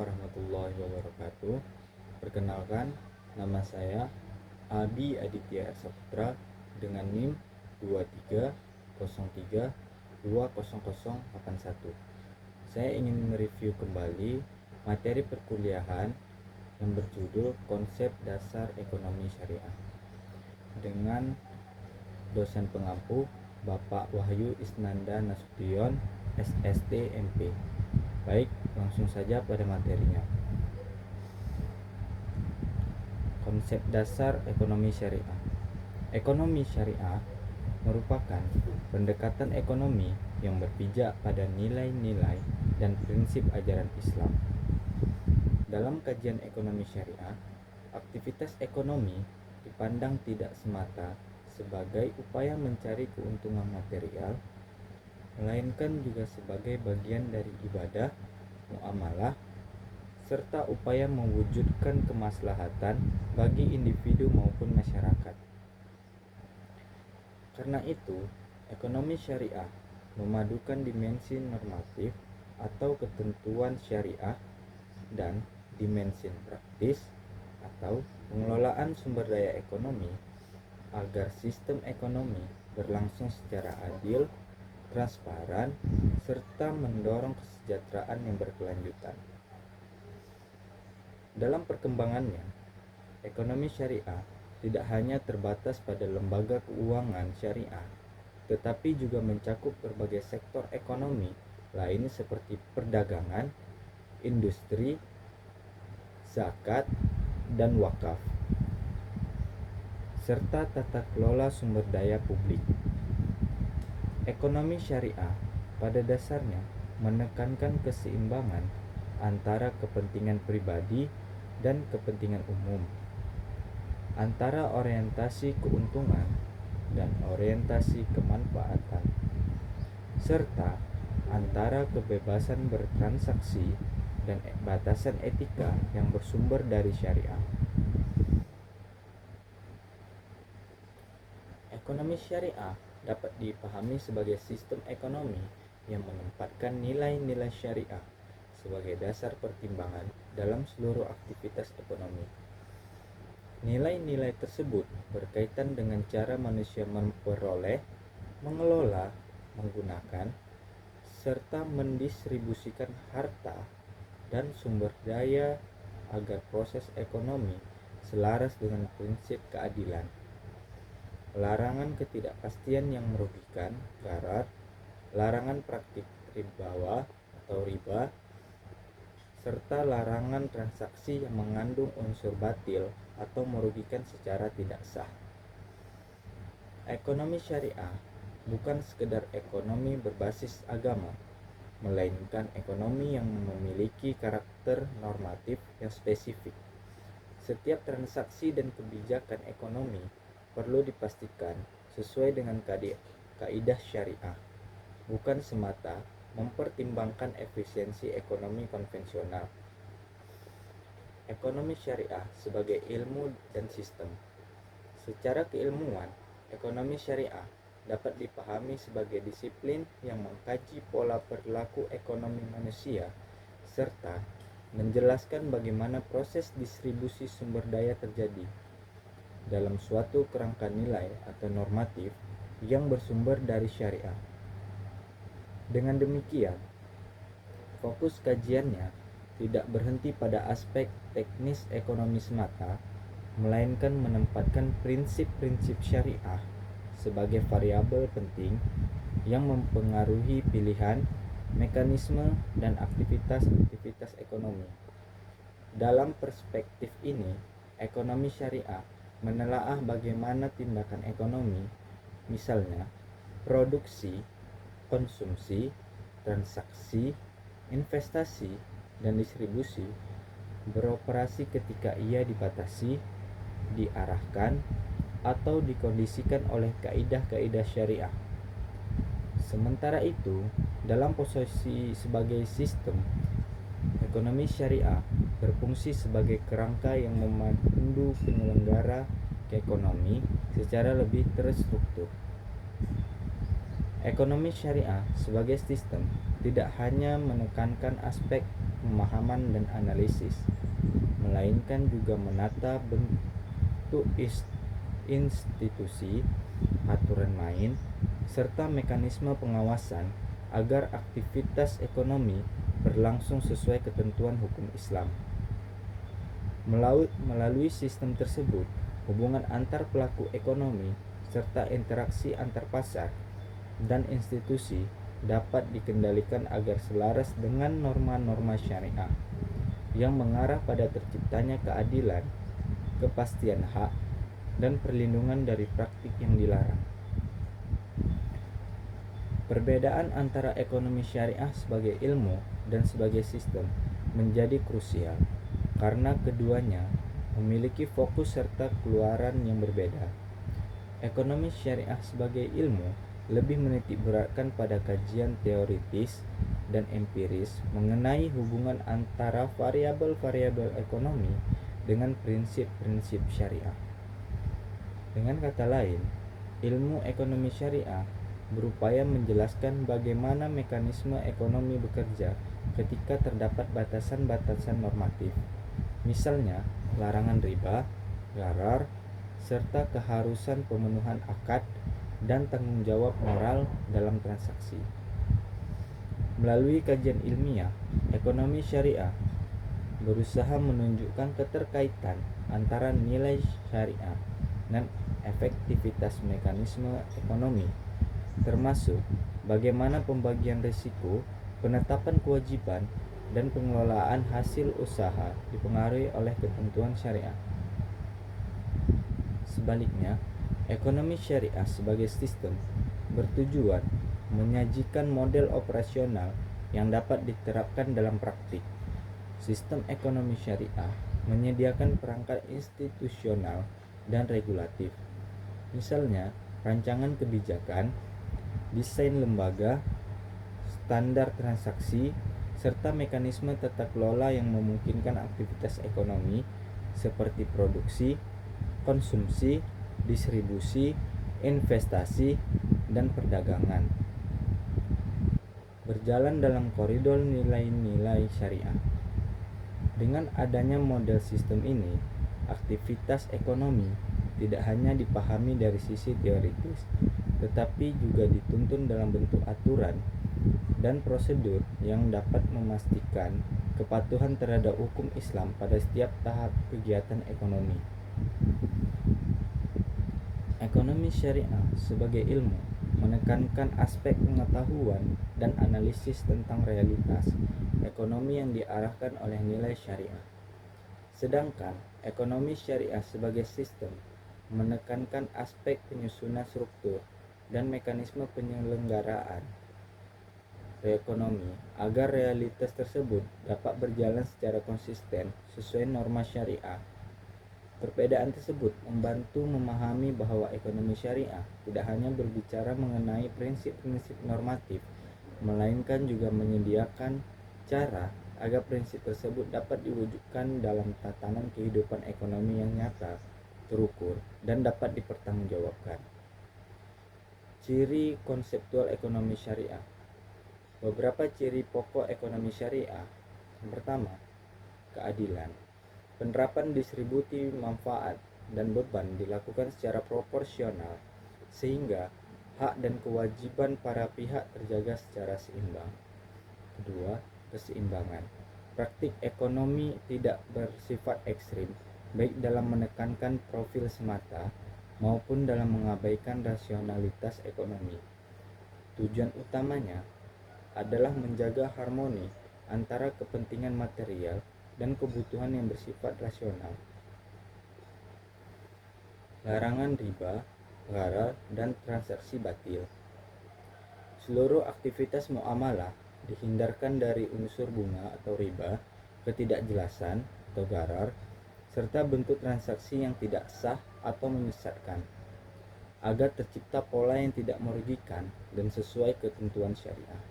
warahmatullahi wabarakatuh. Perkenalkan, nama saya Abi Aditya Saputra dengan NIM 2303200081. Saya ingin mereview kembali materi perkuliahan yang berjudul Konsep Dasar Ekonomi Syariah dengan dosen pengampu Bapak Wahyu Isnanda Nasution, SST MP. Baik, langsung saja pada materinya. Konsep dasar ekonomi syariah. Ekonomi syariah merupakan pendekatan ekonomi yang berpijak pada nilai-nilai dan prinsip ajaran Islam. Dalam kajian ekonomi syariah, aktivitas ekonomi dipandang tidak semata sebagai upaya mencari keuntungan material, melainkan juga sebagai bagian dari ibadah, muamalah, serta upaya mewujudkan kemaslahatan bagi individu maupun masyarakat. Karena itu, ekonomi syariah memadukan dimensi normatif atau ketentuan syariah dan dimensi praktis atau pengelolaan sumber daya ekonomi agar sistem ekonomi berlangsung secara adil, transparan, serta mendorong kesejahteraan yang berkelanjutan. Dalam perkembangannya, ekonomi syariah tidak hanya terbatas pada lembaga keuangan syariah, tetapi juga mencakup berbagai sektor ekonomi lain seperti perdagangan, industri, zakat, dan wakaf, serta tata kelola sumber daya publik. Ekonomi syariah pada dasarnya menekankan keseimbangan antara kepentingan pribadi dan kepentingan umum, antara orientasi keuntungan dan orientasi kemanfaatan, serta antara kebebasan bertransaksi dan batasan etika yang bersumber dari syariah. Ekonomi syariah dapat dipahami sebagai sistem ekonomi yang menempatkan nilai-nilai syariah sebagai dasar pertimbangan dalam seluruh aktivitas ekonomi. Nilai-nilai tersebut berkaitan dengan cara manusia memperoleh, mengelola, menggunakan, serta mendistribusikan harta dan sumber daya agar proses ekonomi selaras dengan prinsip keadilan. Larangan ketidakpastian yang merugikan, gharar, larangan praktik ribawa atau riba, serta larangan transaksi yang mengandung unsur batil atau merugikan secara tidak sah. Ekonomi syariah bukan sekedar ekonomi berbasis agama, melainkan ekonomi yang memiliki karakter normatif yang spesifik. Setiap transaksi dan kebijakan ekonomi perlu dipastikan sesuai dengan kaidah syariah, bukan semata mempertimbangkan efisiensi ekonomi konvensional. Ekonomi syariah sebagai ilmu dan sistem. Secara keilmuan, ekonomi syariah dapat dipahami sebagai disiplin yang mengkaji pola perilaku ekonomi manusia serta menjelaskan bagaimana proses distribusi sumber daya terjadi dalam suatu kerangka nilai atau normatif yang bersumber dari syariah. Dengan demikian, fokus kajiannya tidak berhenti pada aspek teknis ekonomi semata, melainkan menempatkan prinsip-prinsip syariah sebagai variabel penting yang mempengaruhi pilihan, mekanisme, dan aktivitas-aktivitas ekonomi. Dalam perspektif ini, ekonomi syariah menelaah bagaimana tindakan ekonomi, misalnya produksi, konsumsi, transaksi, investasi, dan distribusi, beroperasi ketika ia dibatasi, diarahkan, atau dikondisikan oleh kaidah-kaidah syariah. Sementara itu, dalam posisi sebagai sistem, ekonomi syariah berfungsi sebagai kerangka yang memandu penyelenggara ekonomi secara lebih terstruktur. Ekonomi syariah sebagai sistem tidak hanya menekankan aspek pemahaman dan analisis, melainkan juga menata bentuk institusi, aturan main, serta mekanisme pengawasan agar aktivitas ekonomi berlangsung sesuai ketentuan hukum Islam. Melalui sistem tersebut, hubungan antar pelaku ekonomi serta interaksi antar pasar dan institusi dapat dikendalikan agar selaras dengan norma-norma syariah yang mengarah pada terciptanya keadilan, kepastian hak, dan perlindungan dari praktik yang dilarang. Perbedaan antara ekonomi syariah sebagai ilmu dan sebagai sistem menjadi krusial karena keduanya memiliki fokus serta keluaran yang berbeda. Ekonomi syariah sebagai ilmu lebih menitik beratkan pada kajian teoritis dan empiris mengenai hubungan antara variabel-variabel ekonomi dengan prinsip-prinsip syariah. Dengan kata lain, ilmu ekonomi syariah berupaya menjelaskan bagaimana mekanisme ekonomi bekerja ketika terdapat batasan-batasan normatif, misalnya larangan riba, gharar, serta keharusan pemenuhan akad dan tanggung jawab moral dalam transaksi. Melalui kajian ilmiah, ekonomi syariah berusaha menunjukkan keterkaitan antara nilai syariah dan efektivitas mekanisme ekonomi, termasuk bagaimana pembagian risiko, penetapan kewajiban, dan pengelolaan hasil usaha dipengaruhi oleh ketentuan syariah. Sebaliknya, ekonomi syariah sebagai sistem bertujuan menyajikan model operasional yang dapat diterapkan dalam praktik. Sistem ekonomi syariah menyediakan perangkat institusional dan regulatif, misalnya rancangan kebijakan, desain lembaga, standar transaksi, serta mekanisme tata kelola yang memungkinkan aktivitas ekonomi seperti produksi, konsumsi, distribusi, investasi, dan perdagangan berjalan dalam koridor nilai-nilai syariah. Dengan adanya model sistem ini, aktivitas ekonomi tidak hanya dipahami dari sisi teoritis, tetapi juga dituntun dalam bentuk aturan dan prosedur yang dapat memastikan kepatuhan terhadap hukum Islam pada setiap tahap kegiatan ekonomi. Ekonomi syariah sebagai ilmu menekankan aspek pengetahuan dan analisis tentang realitas ekonomi yang diarahkan oleh nilai syariah. Sedangkan ekonomi syariah sebagai sistem menekankan aspek penyusunan struktur dan mekanisme penyelenggaraan ekonomi agar realitas tersebut dapat berjalan secara konsisten sesuai norma syariah. Perbedaan tersebut membantu memahami bahwa ekonomi syariah tidak hanya berbicara mengenai prinsip-prinsip normatif, melainkan juga menyediakan cara agar prinsip tersebut dapat diwujudkan dalam tatanan kehidupan ekonomi yang nyata, terukur, dan dapat dipertanggungjawabkan. Ciri konseptual ekonomi syariah. Beberapa ciri pokok ekonomi syariah. Yang pertama, keadilan. Penerapan distribusi manfaat dan beban dilakukan secara proporsional sehingga hak dan kewajiban para pihak terjaga secara seimbang. Kedua, keseimbangan. Praktik ekonomi tidak bersifat ekstrim, baik dalam menekankan profil semata maupun dalam mengabaikan rasionalitas ekonomi. Tujuan utamanya adalah menjaga harmoni antara kepentingan material dan kebutuhan yang bersifat rasional. Larangan riba, gharar, dan transaksi batil. Seluruh aktivitas muamalah dihindarkan dari unsur bunga atau riba, ketidakjelasan atau gharar, serta bentuk transaksi yang tidak sah atau menyesatkan, agar tercipta pola yang tidak merugikan dan sesuai ketentuan syariah.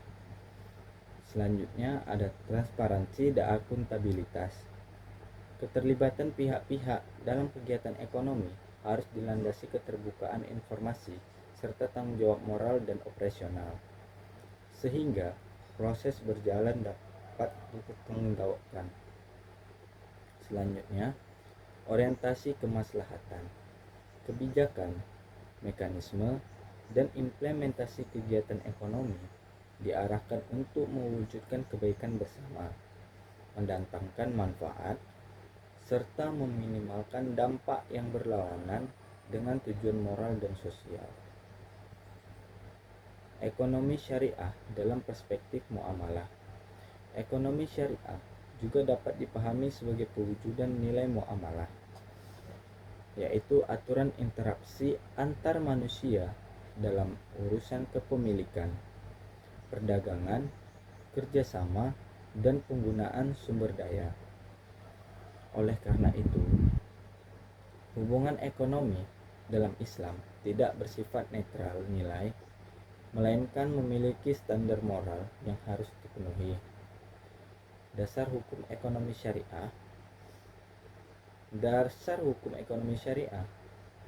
Selanjutnya ada transparansi dan akuntabilitas. Keterlibatan pihak-pihak dalam kegiatan ekonomi harus dilandasi keterbukaan informasi serta tanggung jawab moral dan operasional, sehingga proses berjalan dapat dipertanggungjawabkan. Selanjutnya, orientasi kemaslahatan, kebijakan, mekanisme, dan implementasi kegiatan ekonomi diarahkan untuk mewujudkan kebaikan bersama, mendatangkan manfaat, serta meminimalkan dampak yang berlawanan dengan tujuan moral dan sosial. Ekonomi syariah dalam perspektif muamalah. Ekonomi syariah juga dapat dipahami sebagai pewujudan nilai muamalah, yaitu aturan interaksi antar manusia dalam urusan kepemilikan, perdagangan, kerjasama, dan penggunaan sumber daya. Oleh karena itu, hubungan ekonomi dalam Islam tidak bersifat netral nilai, melainkan memiliki standar moral yang harus dipenuhi. Dasar hukum ekonomi syariah. Dasar hukum ekonomi syariah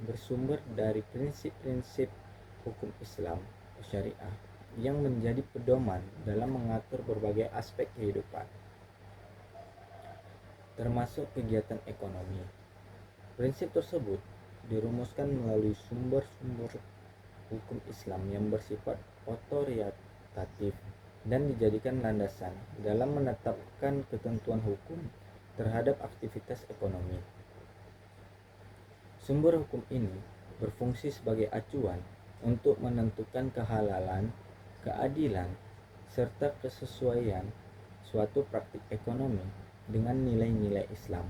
bersumber dari prinsip-prinsip hukum Islam syariah yang menjadi pedoman dalam mengatur berbagai aspek kehidupan, termasuk kegiatan ekonomi. Prinsip tersebut dirumuskan melalui sumber-sumber hukum Islam yang bersifat otoritatif dan dijadikan landasan dalam menetapkan ketentuan hukum terhadap aktivitas ekonomi. Sumber hukum ini berfungsi sebagai acuan untuk menentukan kehalalan, keadilan, serta kesesuaian suatu praktik ekonomi dengan nilai-nilai Islam.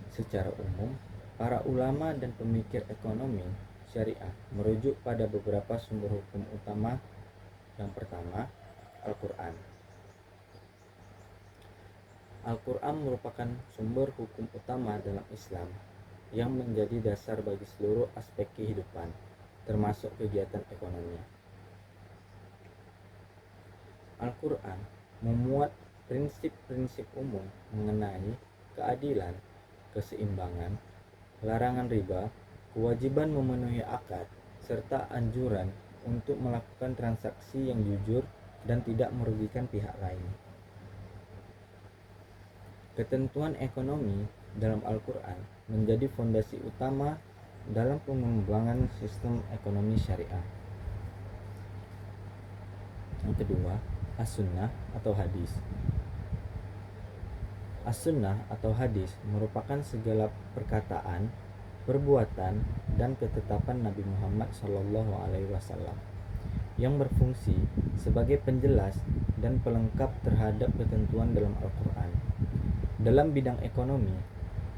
Secara umum, para ulama dan pemikir ekonomi syariah merujuk pada beberapa sumber hukum utama. Yang pertama, Al-Quran. Al-Quran merupakan sumber hukum utama dalam Islam yang menjadi dasar bagi seluruh aspek kehidupan, termasuk kegiatan ekonomi. Al-Quran memuat prinsip-prinsip umum mengenai keadilan, keseimbangan, larangan riba, kewajiban memenuhi akad, serta anjuran untuk melakukan transaksi yang jujur dan tidak merugikan pihak lain. Ketentuan ekonomi dalam Al-Quran menjadi fondasi utama dalam pengembangan sistem ekonomi syariah. Yang kedua, As-Sunnah atau hadis. As-Sunnah atau hadis merupakan segala perkataan, perbuatan, dan ketetapan Nabi Muhammad SAW yang berfungsi sebagai penjelas dan pelengkap terhadap ketentuan dalam Al-Quran. Dalam bidang ekonomi,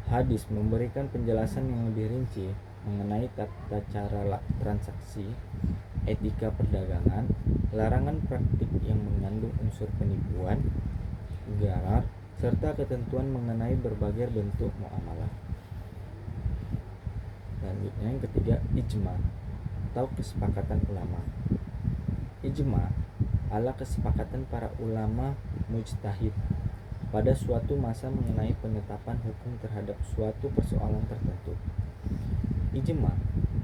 hadis memberikan penjelasan yang lebih rinci mengenai tata cara transaksi, etika perdagangan, larangan praktik yang mengandung unsur penipuan, gharar, serta ketentuan mengenai berbagai bentuk muamalah. Selanjutnya yang ketiga, ijma atau kesepakatan ulama. Ijma adalah kesepakatan para ulama mujtahid pada suatu masa mengenai penetapan hukum terhadap suatu persoalan tertentu. Ijma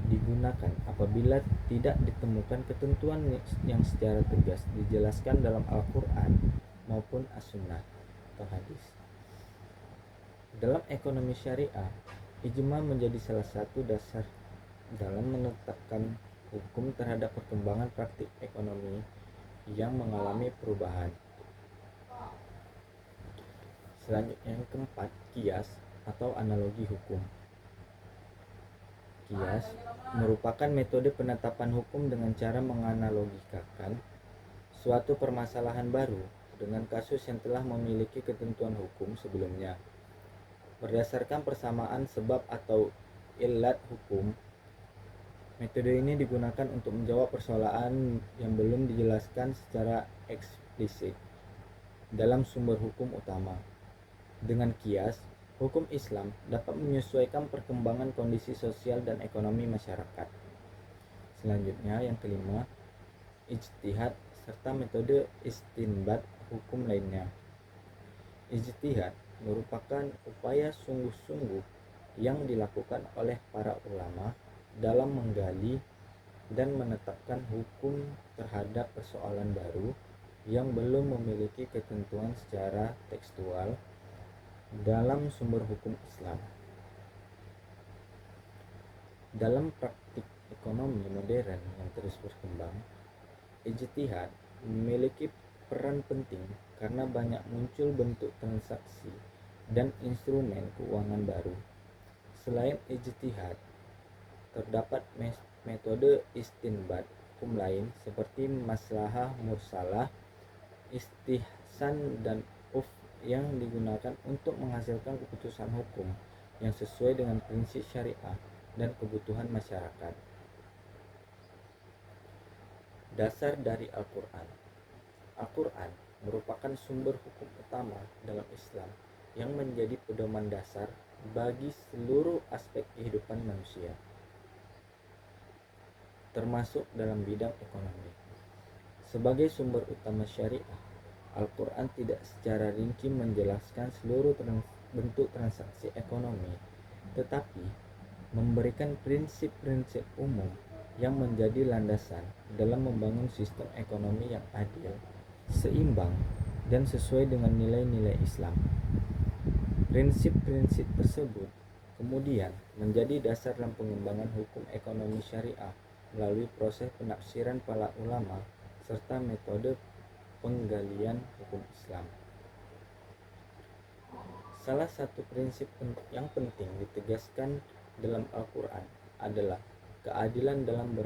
digunakan apabila tidak ditemukan ketentuan yang secara tegas dijelaskan dalam Al-Quran maupun As-Sunnah atau hadis. Dalam ekonomi syariah, ijma menjadi salah satu dasar dalam menetapkan hukum terhadap perkembangan praktik ekonomi yang mengalami perubahan. Selanjutnya yang keempat, qiyas atau analogi hukum. Qiyas merupakan metode penetapan hukum dengan cara menganalogikakan suatu permasalahan baru dengan kasus yang telah memiliki ketentuan hukum sebelumnya. Berdasarkan persamaan sebab atau illat hukum, metode ini digunakan untuk menjawab persoalan yang belum dijelaskan secara eksplisit dalam sumber hukum utama. Dengan qiyas, hukum Islam dapat menyesuaikan perkembangan kondisi sosial dan ekonomi masyarakat. Selanjutnya yang kelima, ijtihad serta metode istinbat hukum lainnya. Ijtihad merupakan upaya sungguh-sungguh yang dilakukan oleh para ulama dalam menggali, dan menetapkan hukum terhadap persoalan baru yang belum memiliki ketentuan secara tekstual dalam sumber hukum Islam. Dalam praktik ekonomi modern yang terus berkembang, ijtihad memiliki peran penting karena banyak muncul bentuk transaksi dan instrumen keuangan baru. Selain ijtihad, terdapat metode istinbat hukum lain seperti maslahah mursalah, istihsan, dan yang digunakan untuk menghasilkan keputusan hukum yang sesuai dengan prinsip syariah dan kebutuhan masyarakat. Dasar dari Al-Quran. Al-Quran merupakan sumber hukum utama dalam Islam yang menjadi pedoman dasar bagi seluruh aspek kehidupan manusia, termasuk dalam bidang ekonomi. Sebagai sumber utama syariah, Al-Quran tidak secara rinci menjelaskan seluruh bentuk transaksi ekonomi, tetapi memberikan prinsip-prinsip umum yang menjadi landasan dalam membangun sistem ekonomi yang adil, seimbang, dan sesuai dengan nilai-nilai Islam. Prinsip-prinsip tersebut kemudian menjadi dasar dalam pengembangan hukum ekonomi syariah melalui proses penafsiran para ulama serta metode penggalian hukum Islam. Salah satu prinsip yang penting ditegaskan dalam Al-Quran adalah keadilan dalam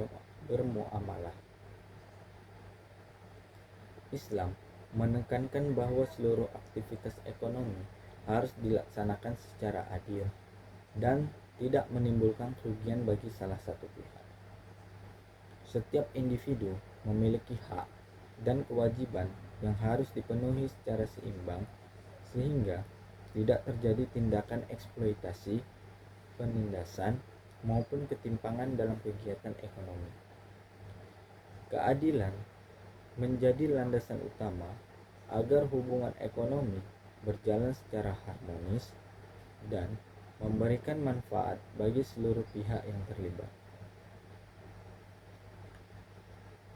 bermuamalah. Islam menekankan bahwa seluruh aktivitas ekonomi harus dilaksanakan secara adil dan tidak menimbulkan kerugian bagi salah satu pihak. Setiap individu memiliki hak dan kewajiban yang harus dipenuhi secara seimbang sehingga tidak terjadi tindakan eksploitasi, penindasan, maupun ketimpangan dalam kegiatan ekonomi. Keadilan menjadi landasan utama agar hubungan ekonomi berjalan secara harmonis dan memberikan manfaat bagi seluruh pihak yang terlibat.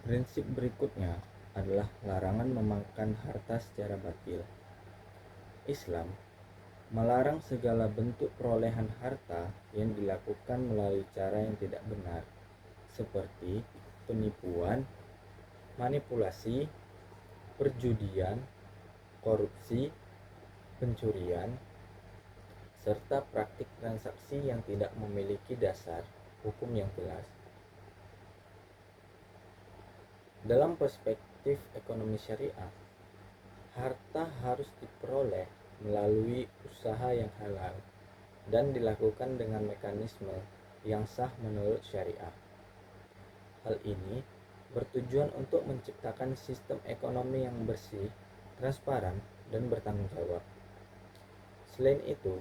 Prinsip berikutnya adalah larangan memakan harta secara batil. Islam melarang segala bentuk perolehan harta yang dilakukan melalui cara yang tidak benar, seperti penipuan, manipulasi, perjudian, korupsi, pencurian, serta praktik transaksi yang tidak memiliki dasar hukum yang jelas. Dalam perspektif ekonomi syariah, harta harus diperoleh melalui usaha yang halal dan dilakukan dengan mekanisme yang sah menurut syariah. Hal ini bertujuan untuk menciptakan sistem ekonomi yang bersih, transparan, dan bertanggung jawab. Selain itu,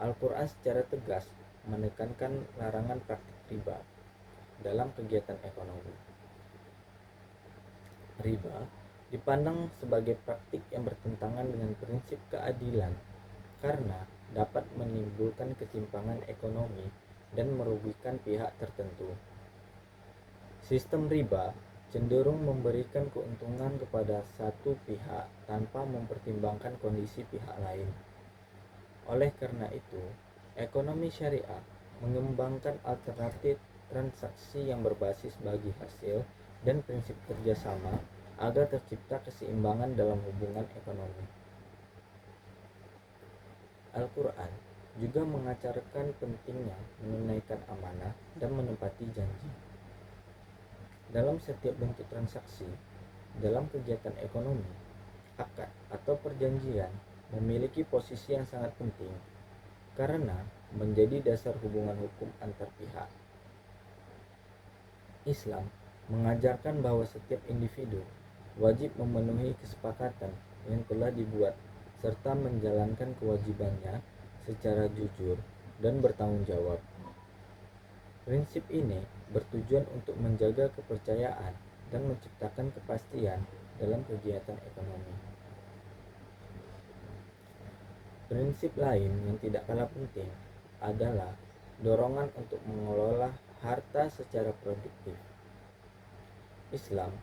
Al-Quran secara tegas menekankan larangan praktik riba dalam kegiatan ekonomi. Riba dipandang sebagai praktik yang bertentangan dengan prinsip keadilan karena dapat menimbulkan ketimpangan ekonomi dan merugikan pihak tertentu. Sistem riba cenderung memberikan keuntungan kepada satu pihak tanpa mempertimbangkan kondisi pihak lain. Oleh karena itu, ekonomi syariah mengembangkan alternatif transaksi yang berbasis bagi hasil dan prinsip kerjasama agar tercipta keseimbangan dalam hubungan ekonomi. Al-Quran juga mengajarkan pentingnya menunaikan amanah dan menepati janji. Dalam setiap bentuk transaksi, dalam kegiatan ekonomi, akad atau perjanjian memiliki posisi yang sangat penting karena menjadi dasar hubungan hukum antar pihak. Islam mengajarkan bahwa setiap individu wajib memenuhi kesepakatan yang telah dibuat serta menjalankan kewajibannya secara jujur dan bertanggung jawab. Prinsip ini bertujuan untuk menjaga kepercayaan dan menciptakan kepastian dalam kegiatan ekonomi. Prinsip lain yang tidak kalah penting adalah dorongan untuk mengelola harta secara produktif. Islam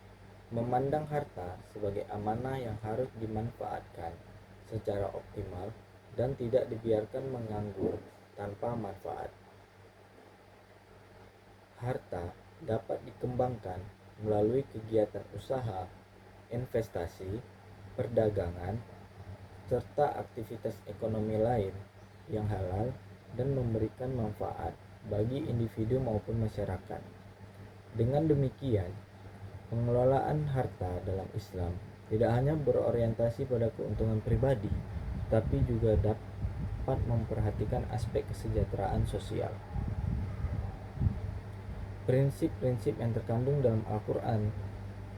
memandang harta sebagai amanah yang harus dimanfaatkan secara optimal dan tidak dibiarkan menganggur tanpa manfaat. Harta dapat dikembangkan melalui kegiatan usaha, investasi, perdagangan, serta aktivitas ekonomi lain yang halal dan memberikan manfaat bagi individu maupun masyarakat. Dengan demikian, pengelolaan harta dalam Islam tidak hanya berorientasi pada keuntungan pribadi, tapi juga dapat memperhatikan aspek kesejahteraan sosial. Prinsip-prinsip yang terkandung dalam Al-Quran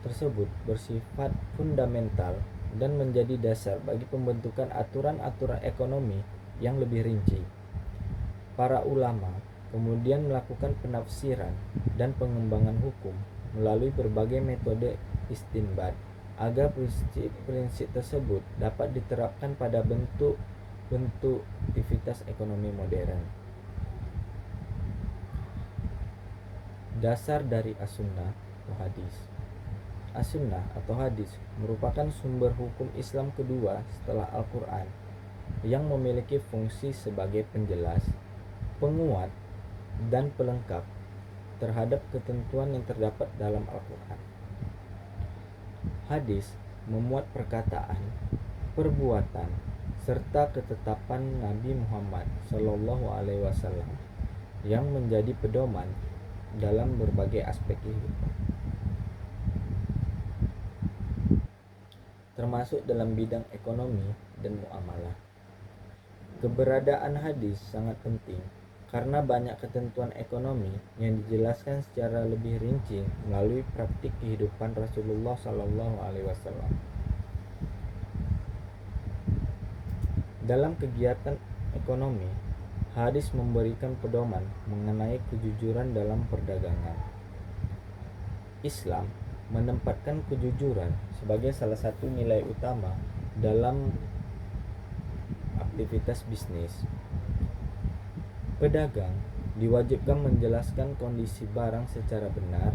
tersebut bersifat fundamental dan menjadi dasar bagi pembentukan aturan-aturan ekonomi yang lebih rinci. Para ulama kemudian melakukan penafsiran dan pengembangan hukum melalui berbagai metode istinbat agar prinsip-prinsip tersebut dapat diterapkan pada bentuk-bentuk aktivitas ekonomi modern. Dasar dari as-sunnah atau hadis. As-sunnah atau hadis merupakan sumber hukum Islam kedua setelah Al-Quran yang memiliki fungsi sebagai penjelas, penguat, dan pelengkap terhadap ketentuan yang terdapat dalam Al-Quran. Hadis memuat perkataan, perbuatan, serta ketetapan Nabi Muhammad SAW yang menjadi pedoman dalam berbagai aspek kehidupan, termasuk dalam bidang ekonomi dan muamalah. Keberadaan hadis sangat penting karena banyak ketentuan ekonomi yang dijelaskan secara lebih rinci melalui praktik kehidupan Rasulullah SAW. Dalam kegiatan ekonomi, hadis memberikan pedoman mengenai kejujuran dalam perdagangan. Islam menempatkan kejujuran sebagai salah satu nilai utama dalam aktivitas bisnis. Pedagang diwajibkan menjelaskan kondisi barang secara benar,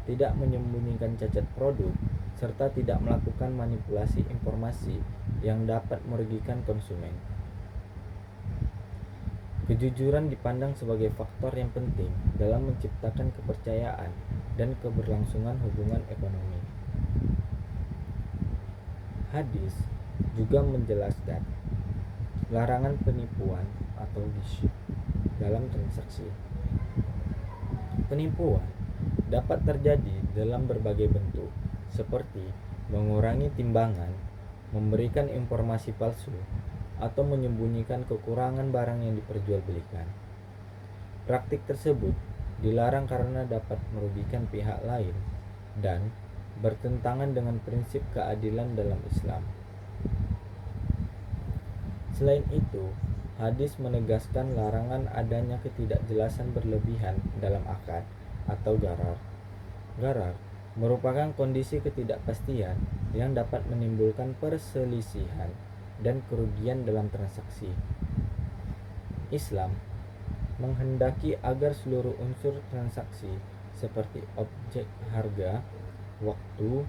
tidak menyembunyikan cacat produk, serta tidak melakukan manipulasi informasi yang dapat merugikan konsumen. Kejujuran dipandang sebagai faktor yang penting dalam menciptakan kepercayaan dan keberlangsungan hubungan ekonomi. Hadis juga menjelaskan larangan penipuan atau ghish dalam transaksi. Penipuan dapat terjadi dalam berbagai bentuk, seperti mengurangi timbangan, memberikan informasi palsu, atau menyembunyikan kekurangan barang yang diperjualbelikan. Praktik tersebut dilarang karena dapat merugikan pihak lain dan bertentangan dengan prinsip keadilan dalam Islam. Selain itu, hadis menegaskan larangan adanya ketidakjelasan berlebihan dalam akad atau gharar. Gharar merupakan kondisi ketidakpastian yang dapat menimbulkan perselisihan dan kerugian dalam transaksi. Islam menghendaki agar seluruh unsur transaksi seperti objek harga, waktu,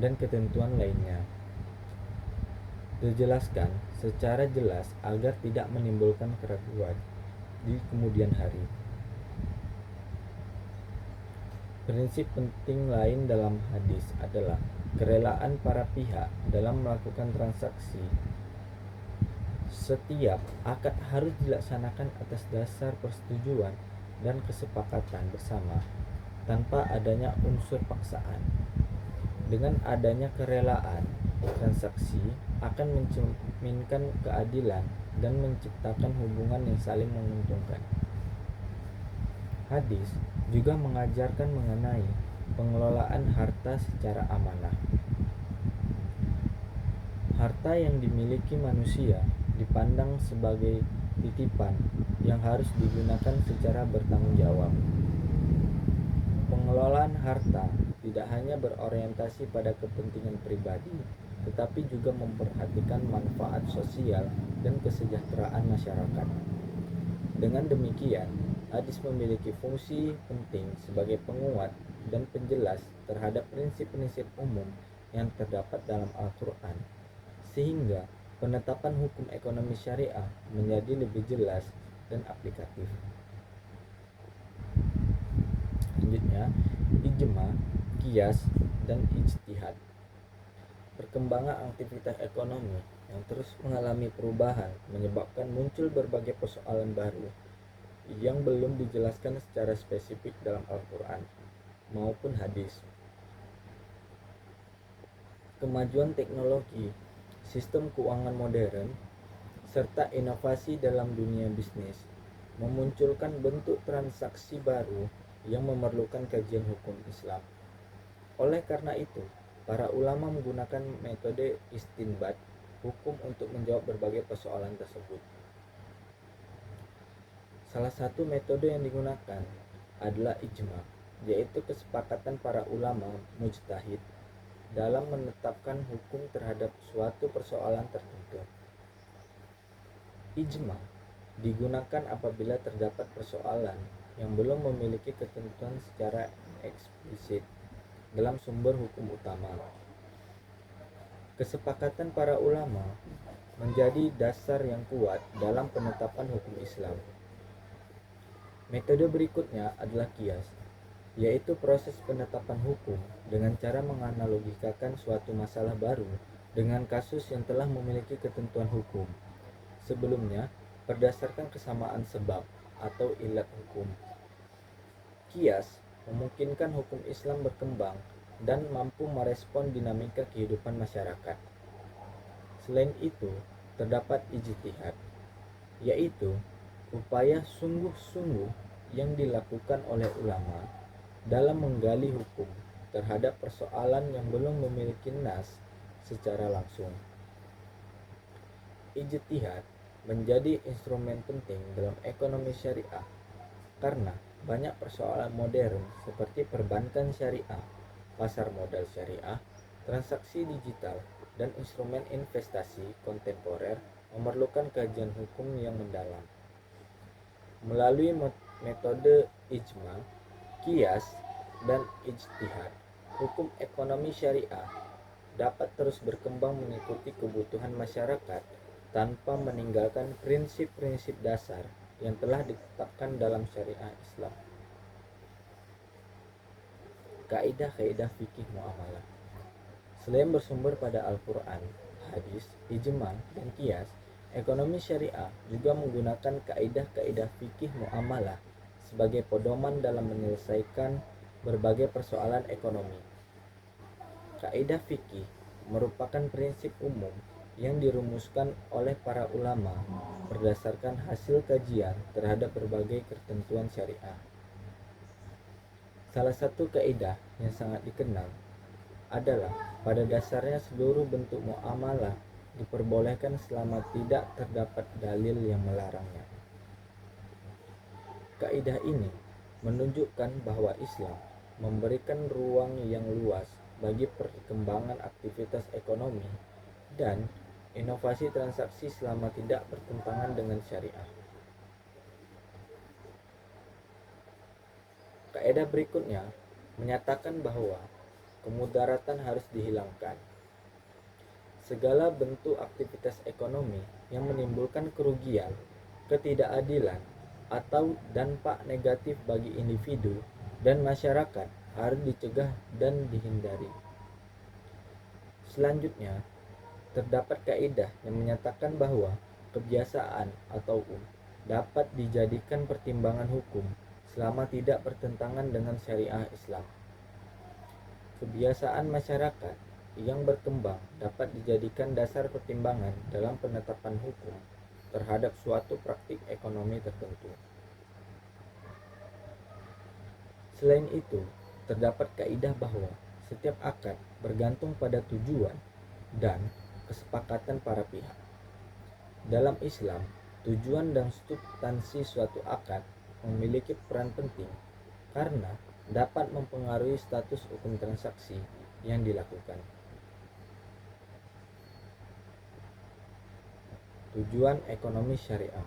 dan ketentuan lainnya dijelaskan secara jelas agar tidak menimbulkan keraguan di kemudian hari. Prinsip penting lain dalam hadis adalah kerelaan para pihak dalam melakukan transaksi. Setiap akad harus dilaksanakan atas dasar persetujuan dan kesepakatan bersama tanpa adanya unsur paksaan. Dengan adanya kerelaan, transaksi akan mencerminkan keadilan dan menciptakan hubungan yang saling menguntungkan. Hadis juga mengajarkan mengenai pengelolaan harta secara amanah. Harta yang dimiliki manusia dipandang sebagai titipan yang harus digunakan secara bertanggung jawab. Pengelolaan harta tidak hanya berorientasi pada kepentingan pribadi, tetapi juga memperhatikan manfaat sosial dan kesejahteraan masyarakat. Dengan demikian, hadis memiliki fungsi penting sebagai penguat dan penjelas terhadap prinsip-prinsip umum yang terdapat dalam Al-Quran, sehingga penetapan hukum ekonomi syariah menjadi lebih jelas dan aplikatif. Selanjutnya, ijma, qiyas, dan ijtihad. Perkembangan aktivitas ekonomi yang terus mengalami perubahan menyebabkan muncul berbagai persoalan baru yang belum dijelaskan secara spesifik dalam Al-Quran maupun hadis. Kemajuan teknologi, sistem keuangan modern, serta inovasi dalam dunia bisnis memunculkan bentuk transaksi baru yang memerlukan kajian hukum Islam. Oleh karena itu, para ulama menggunakan metode istinbat hukum untuk menjawab berbagai persoalan tersebut. Salah satu metode yang digunakan adalah ijma, yaitu kesepakatan para ulama mujtahid dalam menetapkan hukum terhadap suatu persoalan tertentu. Ijma digunakan apabila terdapat persoalan yang belum memiliki ketentuan secara eksplisit dalam sumber hukum utama. Kesepakatan para ulama menjadi dasar yang kuat dalam penetapan hukum Islam. Metode berikutnya adalah qiyas, yaitu proses penetapan hukum dengan cara menganalogikakan suatu masalah baru dengan kasus yang telah memiliki ketentuan hukum sebelumnya berdasarkan kesamaan sebab atau ilat hukum. Qiyas memungkinkan hukum Islam berkembang dan mampu merespon dinamika kehidupan masyarakat. Selain itu, terdapat ijtihad, yaitu upaya sungguh-sungguh yang dilakukan oleh ulama dalam menggali hukum terhadap persoalan yang belum memiliki nas secara langsung. Ijtihad menjadi instrumen penting dalam ekonomi syariah karena banyak persoalan modern seperti perbankan syariah, pasar modal syariah, transaksi digital, dan instrumen investasi kontemporer memerlukan kajian hukum yang mendalam. Melalui metode ijma, qiyas, dan ijtihad, hukum ekonomi syariah dapat terus berkembang mengikuti kebutuhan masyarakat tanpa meninggalkan prinsip-prinsip dasar yang telah ditetapkan dalam syariah Islam. Kaidah-kaidah fikih muamalah. Selain bersumber pada Al-Quran, hadis, ijma, dan qiyas, ekonomi syariah juga menggunakan kaidah-kaidah fikih muamalah sebagai pedoman dalam menyelesaikan berbagai persoalan ekonomi. Kaidah fikih merupakan prinsip umum yang dirumuskan oleh para ulama berdasarkan hasil kajian terhadap berbagai ketentuan syariah. Salah satu kaidah yang sangat dikenal adalah pada dasarnya seluruh bentuk muamalah diperbolehkan selama tidak terdapat dalil yang melarangnya. Kaidah ini menunjukkan bahwa Islam memberikan ruang yang luas bagi perkembangan aktivitas ekonomi dan inovasi transaksi selama tidak bertentangan dengan syariah. Kaidah berikutnya menyatakan bahwa kemudaratan harus dihilangkan. Segala bentuk aktivitas ekonomi yang menimbulkan kerugian, ketidakadilan, atau dampak negatif bagi individu dan masyarakat harus dicegah dan dihindari. Selanjutnya, terdapat kaidah yang menyatakan bahwa kebiasaan atau dapat dijadikan pertimbangan hukum selama tidak bertentangan dengan syariah Islam. Kebiasaan masyarakat yang berkembang dapat dijadikan dasar pertimbangan dalam penetapan hukum terhadap suatu praktik ekonomi tertentu. Selain itu, terdapat kaidah bahwa setiap akad bergantung pada tujuan dan kesepakatan para pihak. Dalam Islam, tujuan dan substansi suatu akad memiliki peran penting karena dapat mempengaruhi status hukum transaksi yang dilakukan. Tujuan ekonomi syariah.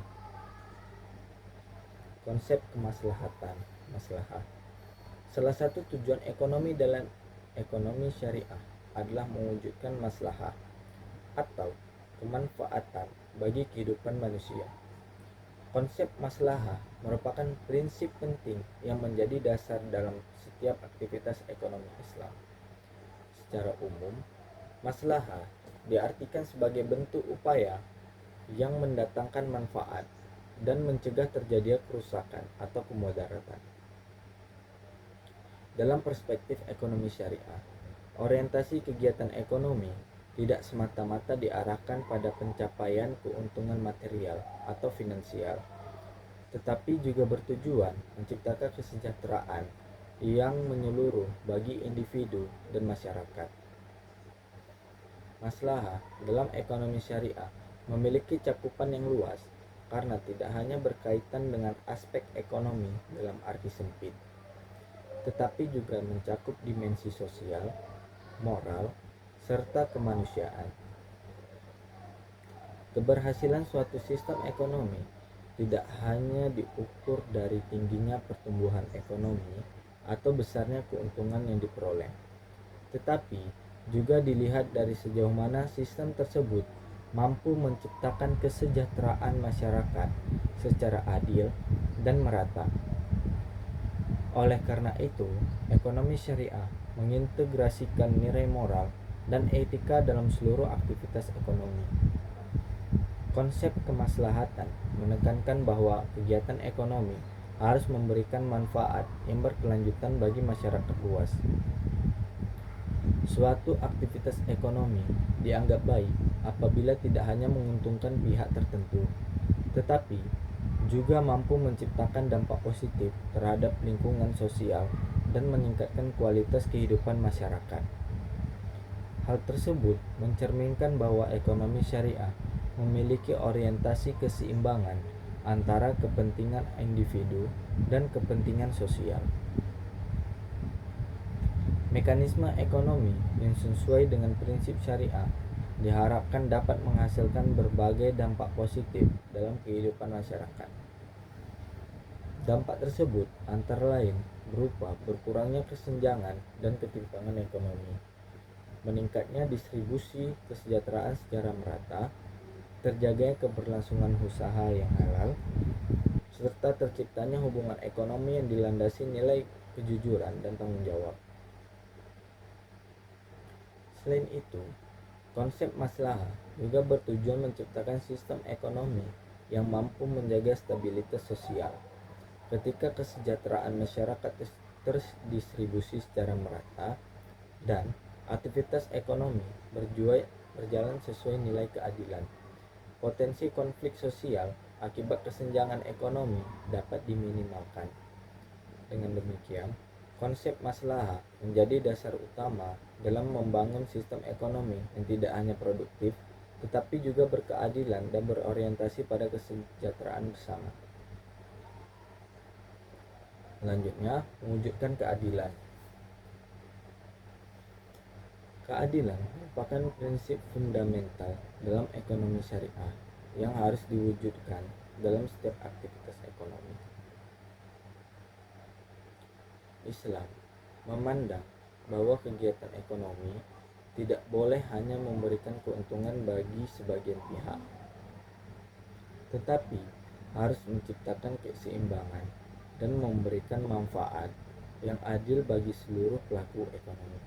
Konsep kemaslahatan, maslahah. Salah satu tujuan ekonomi dalam ekonomi syariah adalah mewujudkan maslahah atau kemanfaatan bagi kehidupan manusia. Konsep maslahah merupakan prinsip penting yang menjadi dasar dalam setiap aktivitas ekonomi Islam. Secara umum, maslahah diartikan sebagai bentuk upaya yang mendatangkan manfaat dan mencegah terjadinya kerusakan atau kemudaratan. Dalam perspektif ekonomi syariah, orientasi kegiatan ekonomi tidak semata-mata diarahkan pada pencapaian keuntungan material atau finansial, tetapi juga bertujuan menciptakan kesejahteraan yang menyeluruh bagi individu dan masyarakat. Maslahah dalam ekonomi syariah memiliki cakupan yang luas karena tidak hanya berkaitan dengan aspek ekonomi dalam arti sempit, tetapi juga mencakup dimensi sosial, moral, serta kemanusiaan. Keberhasilan suatu sistem ekonomi tidak hanya diukur dari tingginya pertumbuhan ekonomi atau besarnya keuntungan yang diperoleh, tetapi juga dilihat dari sejauh mana sistem tersebut mampu menciptakan kesejahteraan masyarakat secara adil dan merata. Oleh karena itu, ekonomi syariah mengintegrasikan nilai moral dan etika dalam seluruh aktivitas ekonomi. Konsep kemaslahatan menekankan bahwa kegiatan ekonomi harus memberikan manfaat yang berkelanjutan bagi masyarakat luas. Suatu aktivitas ekonomi dianggap baik apabila tidak hanya menguntungkan pihak tertentu, tetapi juga mampu menciptakan dampak positif terhadap lingkungan sosial dan meningkatkan kualitas kehidupan masyarakat. Hal tersebut mencerminkan bahwa ekonomi syariah memiliki orientasi keseimbangan antara kepentingan individu dan kepentingan sosial. Mekanisme ekonomi yang sesuai dengan prinsip syariah diharapkan dapat menghasilkan berbagai dampak positif dalam kehidupan masyarakat. Dampak tersebut antara lain berupa berkurangnya kesenjangan dan ketimpangan ekonomi, meningkatnya distribusi kesejahteraan secara merata, terjaganya keberlangsungan usaha yang halal, serta terciptanya hubungan ekonomi yang dilandasi nilai kejujuran dan tanggung jawab. Selain itu, konsep maslahah juga bertujuan menciptakan sistem ekonomi yang mampu menjaga stabilitas sosial. Ketika kesejahteraan masyarakat terdistribusi secara merata dan aktivitas ekonomi berjalan sesuai nilai keadilan, potensi konflik sosial akibat kesenjangan ekonomi dapat diminimalkan. Dengan demikian, konsep maslahah menjadi dasar utama dalam membangun sistem ekonomi yang tidak hanya produktif, tetapi juga berkeadilan dan berorientasi pada kesejahteraan bersama. Selanjutnya, mewujudkan keadilan. Keadilan merupakan prinsip fundamental dalam ekonomi syariah yang harus diwujudkan dalam setiap aktivitas ekonomi. Islam memandang bahwa kegiatan ekonomi tidak boleh hanya memberikan keuntungan bagi sebagian pihak, tetapi harus menciptakan keseimbangan dan memberikan manfaat yang adil bagi seluruh pelaku ekonomi.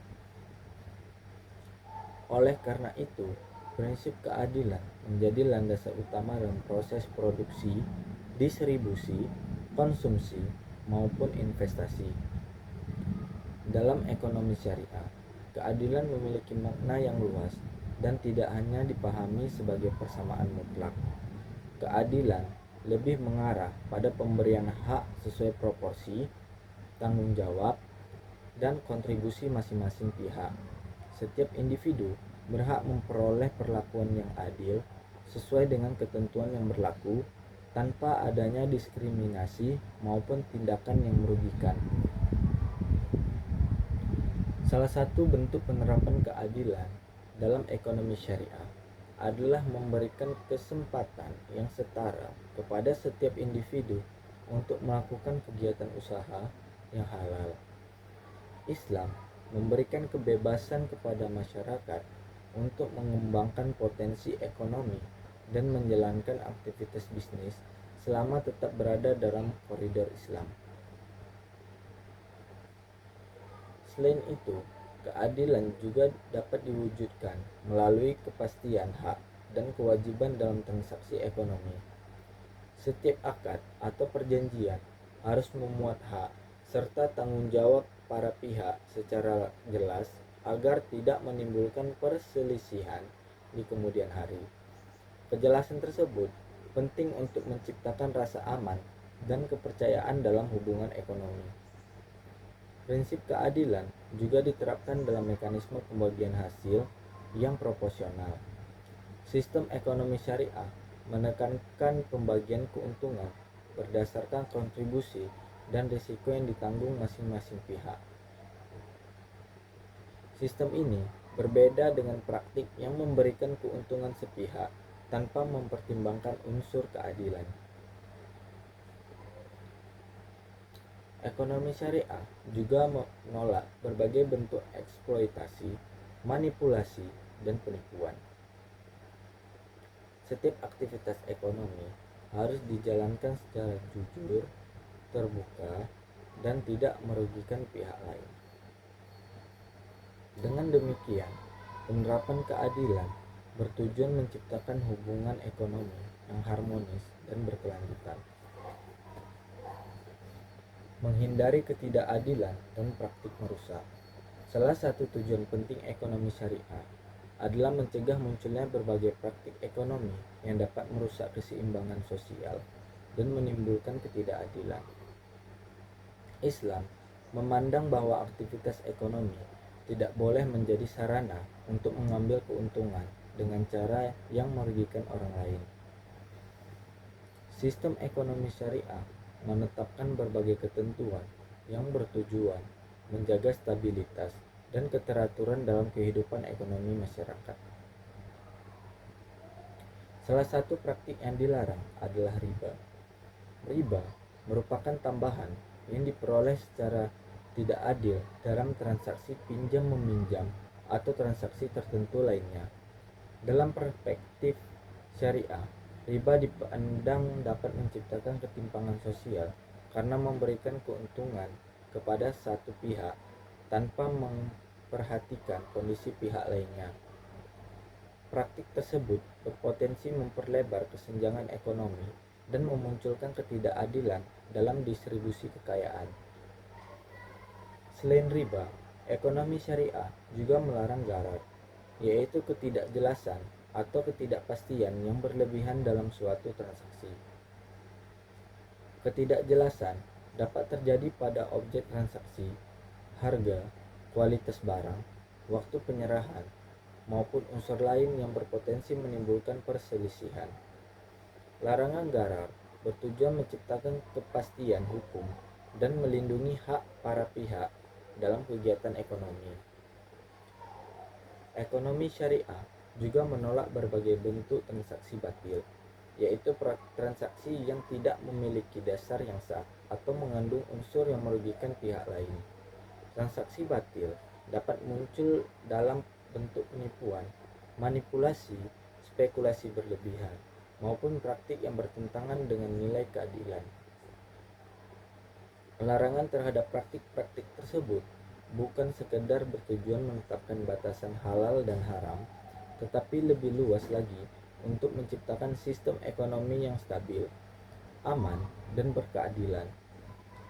Oleh karena itu, prinsip keadilan menjadi landasan utama dalam proses produksi, distribusi, konsumsi, maupun investasi. Dalam ekonomi syariah, keadilan memiliki makna yang luas dan tidak hanya dipahami sebagai persamaan mutlak. Keadilan lebih mengarah pada pemberian hak sesuai proporsi, tanggung jawab, dan kontribusi masing-masing pihak. Setiap individu berhak memperoleh perlakuan yang adil sesuai dengan ketentuan yang berlaku tanpa adanya diskriminasi maupun tindakan yang merugikan. Salah satu bentuk penerapan keadilan dalam ekonomi syariah adalah memberikan kesempatan yang setara kepada setiap individu untuk melakukan kegiatan usaha yang halal. Islam memberikan kebebasan kepada masyarakat untuk mengembangkan potensi ekonomi dan menjalankan aktivitas bisnis selama tetap berada dalam koridor Islam. Selain itu, keadilan juga dapat diwujudkan melalui kepastian hak dan kewajiban dalam transaksi ekonomi. Setiap akad atau perjanjian harus memuat hak serta tanggung jawab para pihak secara jelas agar tidak menimbulkan perselisihan di kemudian hari. Kejelasan tersebut penting untuk menciptakan rasa aman dan kepercayaan dalam hubungan ekonomi. Prinsip keadilan juga diterapkan dalam mekanisme pembagian hasil yang proporsional. Sistem ekonomi syariah menekankan pembagian keuntungan berdasarkan kontribusi dan risiko yang ditanggung masing-masing pihak. Sistem ini berbeda dengan praktik yang memberikan keuntungan sepihak tanpa mempertimbangkan unsur keadilan. Ekonomi syariah juga menolak berbagai bentuk eksploitasi, manipulasi, dan penipuan. Setiap aktivitas ekonomi harus dijalankan secara jujur, terbuka, dan tidak merugikan pihak lain. Dengan demikian, penerapan keadilan bertujuan menciptakan hubungan ekonomi yang harmonis dan berkelanjutan, menghindari ketidakadilan dan praktik merusak. Salah satu tujuan penting ekonomi syariah adalah mencegah munculnya berbagai praktik ekonomi yang dapat merusak keseimbangan sosial dan menimbulkan ketidakadilan. Islam memandang bahwa aktivitas ekonomi tidak boleh menjadi sarana untuk mengambil keuntungan dengan cara yang merugikan orang lain. Sistem ekonomi syariah menetapkan berbagai ketentuan yang bertujuan menjaga stabilitas dan keteraturan dalam kehidupan ekonomi masyarakat. Salah satu praktik yang dilarang adalah riba. Riba merupakan tambahan yang diperoleh secara tidak adil dalam transaksi pinjam-meminjam atau transaksi tertentu lainnya. Dalam perspektif syariah, riba dipandang dapat menciptakan ketimpangan sosial karena memberikan keuntungan kepada satu pihak tanpa memperhatikan kondisi pihak lainnya. Praktik tersebut berpotensi memperlebar kesenjangan ekonomi dan memunculkan ketidakadilan dalam distribusi kekayaan. Selain riba, ekonomi syariah juga melarang gharar, yaitu ketidakjelasan atau ketidakpastian yang berlebihan dalam suatu transaksi. Ketidakjelasan dapat terjadi pada objek transaksi, harga, kualitas barang, waktu penyerahan, maupun unsur lain yang berpotensi menimbulkan perselisihan. Larangan gharar bertujuan menciptakan kepastian hukum dan melindungi hak para pihak dalam kegiatan ekonomi. Ekonomi syariah juga menolak berbagai bentuk transaksi batil, yaitu transaksi yang tidak memiliki dasar yang sah atau mengandung unsur yang merugikan pihak lain. Transaksi batil dapat muncul dalam bentuk penipuan, manipulasi, spekulasi berlebihan, maupun praktik yang bertentangan dengan nilai keadilan. Larangan terhadap praktik-praktik tersebut bukan sekedar bertujuan menetapkan batasan halal dan haram, tetapi lebih luas lagi untuk menciptakan sistem ekonomi yang stabil, aman, dan berkeadilan.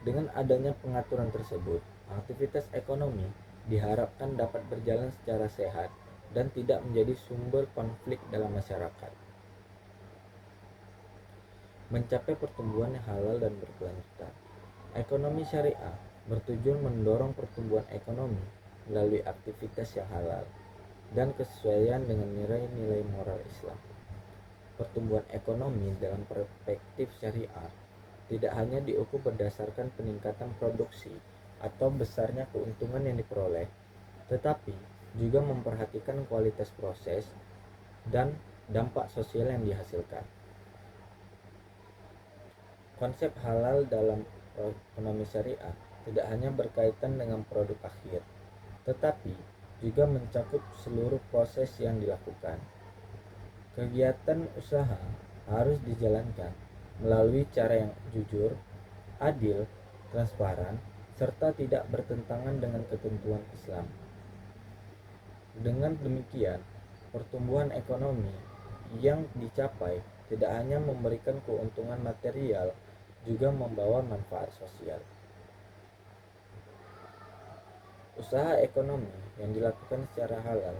Dengan adanya pengaturan tersebut, aktivitas ekonomi diharapkan dapat berjalan secara sehat dan tidak menjadi sumber konflik dalam masyarakat. Mencapai pertumbuhan yang halal dan berkelanjutan. Ekonomi syariah bertujuan mendorong pertumbuhan ekonomi melalui aktivitas yang halal dan kesesuaian dengan nilai-nilai moral Islam. Pertumbuhan ekonomi dalam perspektif syariah tidak hanya diukur berdasarkan peningkatan produksi atau besarnya keuntungan yang diperoleh, tetapi juga memperhatikan kualitas proses dan dampak sosial yang dihasilkan. Konsep halal dalam ekonomi syariah tidak hanya berkaitan dengan produk akhir, tetapi juga mencakup seluruh proses yang dilakukan. Kegiatan usaha harus dijalankan melalui cara yang jujur, adil, transparan, serta tidak bertentangan dengan ketentuan Islam. Dengan demikian, pertumbuhan ekonomi yang dicapai tidak hanya memberikan keuntungan material, juga membawa manfaat sosial. Usaha ekonomi yang dilakukan secara halal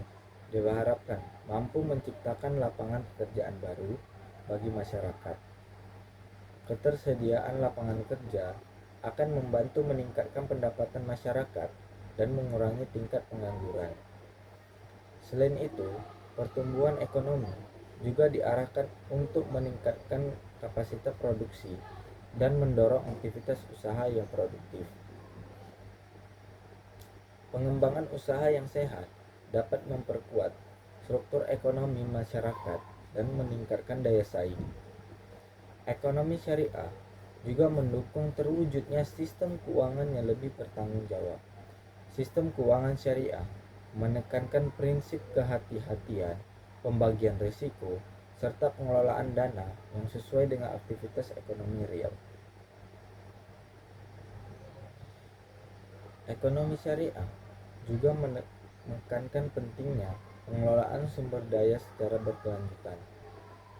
diharapkan mampu menciptakan lapangan pekerjaan baru bagi masyarakat. Ketersediaan lapangan kerja akan membantu meningkatkan pendapatan masyarakat dan mengurangi tingkat pengangguran. Selain itu, pertumbuhan ekonomi juga diarahkan untuk meningkatkan kapasitas produksi dan mendorong aktivitas usaha yang produktif. Pengembangan usaha yang sehat dapat memperkuat struktur ekonomi masyarakat dan meningkatkan daya saing. Ekonomi syariah juga mendukung terwujudnya sistem keuangan yang lebih bertanggung jawab. Sistem keuangan syariah menekankan prinsip kehati-hatian, pembagian risiko, serta pengelolaan dana yang sesuai dengan aktivitas ekonomi real. Ekonomi syariah juga menekankan pentingnya pengelolaan sumber daya secara berkelanjutan.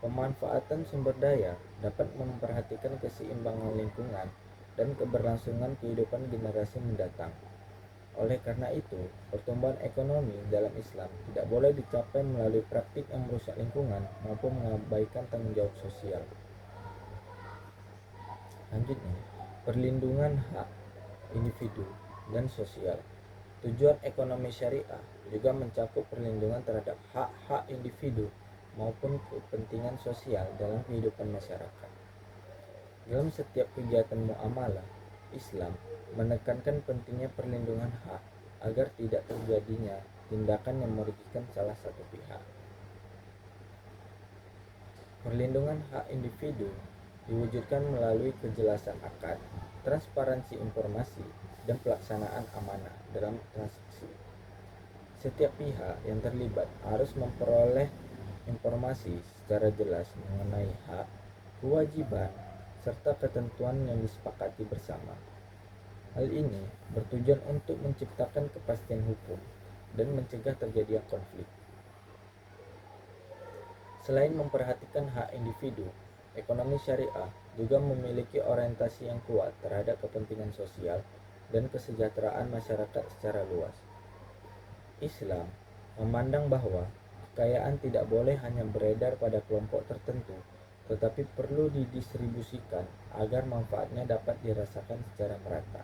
Pemanfaatan sumber daya dapat memperhatikan keseimbangan lingkungan dan keberlangsungan kehidupan generasi mendatang. Oleh karena itu, pertumbuhan ekonomi dalam Islam tidak boleh dicapai melalui praktik yang merusak lingkungan maupun mengabaikan tanggung jawab sosial. Selanjutnya, perlindungan hak individu dan sosial. Tujuan ekonomi syariah juga mencakup perlindungan terhadap hak-hak individu maupun kepentingan sosial dalam kehidupan masyarakat. Dalam setiap kegiatan muamalah, Islam menekankan pentingnya perlindungan hak agar tidak terjadinya tindakan yang merugikan salah satu pihak. Perlindungan hak individu diwujudkan melalui kejelasan akad, transparansi informasi, dan pelaksanaan amanah dalam transaksi. Setiap pihak yang terlibat harus memperoleh informasi secara jelas mengenai hak, kewajiban, serta ketentuan yang disepakati bersama. Hal ini bertujuan untuk menciptakan kepastian hukum dan mencegah terjadinya konflik. Selain memperhatikan hak individu, ekonomi syariah juga memiliki orientasi yang kuat terhadap kepentingan sosial dan kesejahteraan masyarakat secara luas. Islam memandang bahwa kekayaan tidak boleh hanya beredar pada kelompok tertentu, tetapi perlu didistribusikan agar manfaatnya dapat dirasakan secara merata.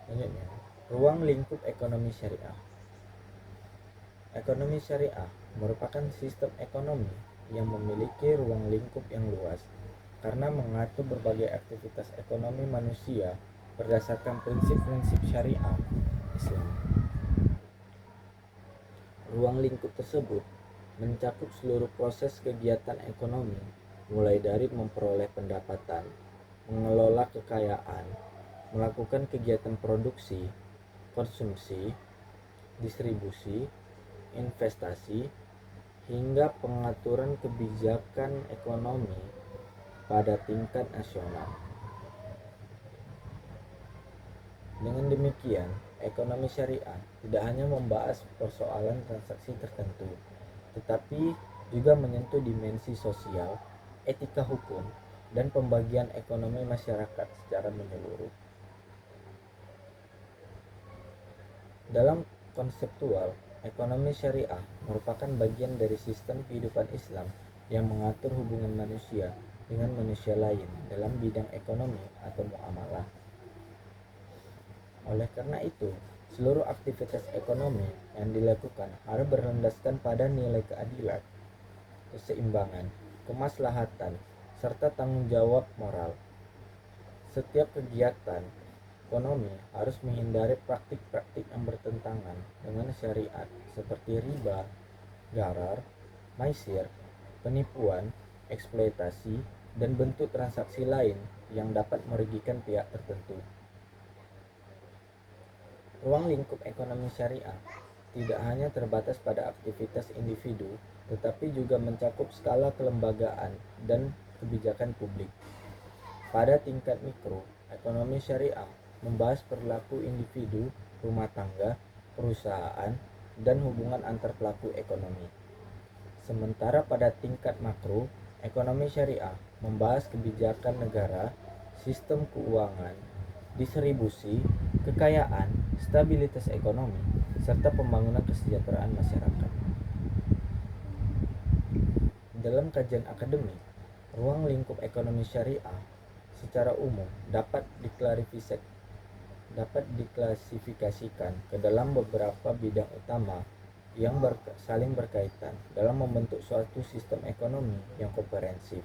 Selanjutnya, ruang lingkup ekonomi syariah. Ekonomi syariah merupakan sistem ekonomi yang memiliki ruang lingkup yang luas karena mengatur berbagai aktivitas ekonomi manusia berdasarkan prinsip-prinsip syariah Islam. Ruang lingkup tersebut mencakup seluruh proses kegiatan ekonomi, mulai dari memperoleh pendapatan, mengelola kekayaan, melakukan kegiatan produksi, konsumsi, distribusi, investasi, hingga pengaturan kebijakan ekonomi pada tingkat nasional. Dengan demikian, ekonomi syariah tidak hanya membahas persoalan transaksi tertentu, tetapi juga menyentuh dimensi sosial, etika hukum, dan pembagian ekonomi masyarakat secara menyeluruh. Dalam konseptual, ekonomi syariah merupakan bagian dari sistem kehidupan Islam yang mengatur hubungan manusia dengan manusia lain dalam bidang ekonomi atau muamalah. Oleh karena itu, seluruh aktivitas ekonomi yang dilakukan harus berlandaskan pada nilai keadilan, keseimbangan, kemaslahatan, serta tanggung jawab moral. Setiap kegiatan ekonomi harus menghindari praktik-praktik yang bertentangan dengan syariat seperti riba, gharar, maisir, penipuan, eksploitasi, dan bentuk transaksi lain yang dapat merugikan pihak tertentu. Ruang lingkup ekonomi syariah tidak hanya terbatas pada aktivitas individu, tetapi juga mencakup skala kelembagaan dan kebijakan publik. Pada tingkat mikro, ekonomi syariah membahas perilaku individu, rumah tangga, perusahaan, dan hubungan antar pelaku ekonomi. Sementara pada tingkat makro, ekonomi syariah membahas kebijakan negara, sistem keuangan, distribusi, kekayaan, stabilitas ekonomi, serta pembangunan kesejahteraan masyarakat. Dalam kajian akademik, ruang lingkup ekonomi syariah secara umum dapat diklasifikasikan ke dalam beberapa bidang utama yang saling berkaitan dalam membentuk suatu sistem ekonomi yang komprehensif.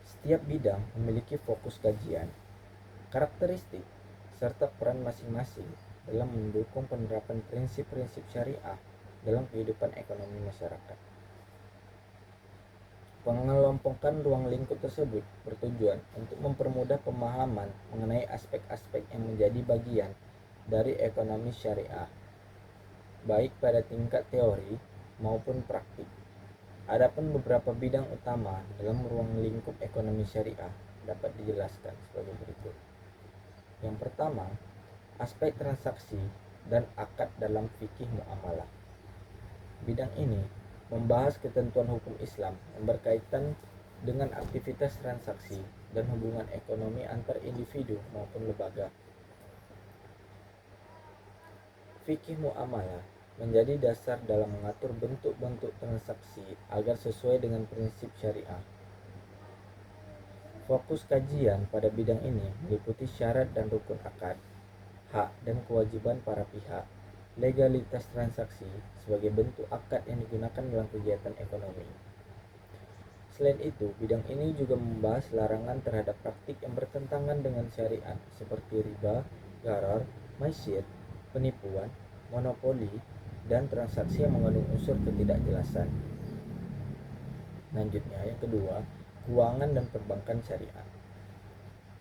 Setiap bidang memiliki fokus kajian, karakteristik, serta peran masing-masing dalam mendukung penerapan prinsip-prinsip syariah dalam kehidupan ekonomi masyarakat. Pengelompokan ruang lingkup tersebut bertujuan untuk mempermudah pemahaman mengenai aspek-aspek yang menjadi bagian dari ekonomi syariah, baik pada tingkat teori maupun praktik. Adapun beberapa bidang utama dalam ruang lingkup ekonomi syariah dapat dijelaskan sebagai berikut. Yang pertama, aspek transaksi dan akad dalam fikih muamalah. Bidang ini membahas ketentuan hukum Islam yang berkaitan dengan aktivitas transaksi dan hubungan ekonomi antar individu maupun lembaga. Fikih muamalah menjadi dasar dalam mengatur bentuk-bentuk transaksi agar sesuai dengan prinsip syariah. Fokus kajian pada bidang ini meliputi syarat dan rukun akad, hak dan kewajiban para pihak, legalitas transaksi sebagai bentuk akad yang digunakan dalam kegiatan ekonomi. Selain itu, bidang ini juga membahas larangan terhadap praktik yang bertentangan dengan syariat seperti riba, gharar, maisir, penipuan, monopoli, dan transaksi yang mengandung unsur ketidakjelasan. Selanjutnya, yang kedua, keuangan dan perbankan syariah.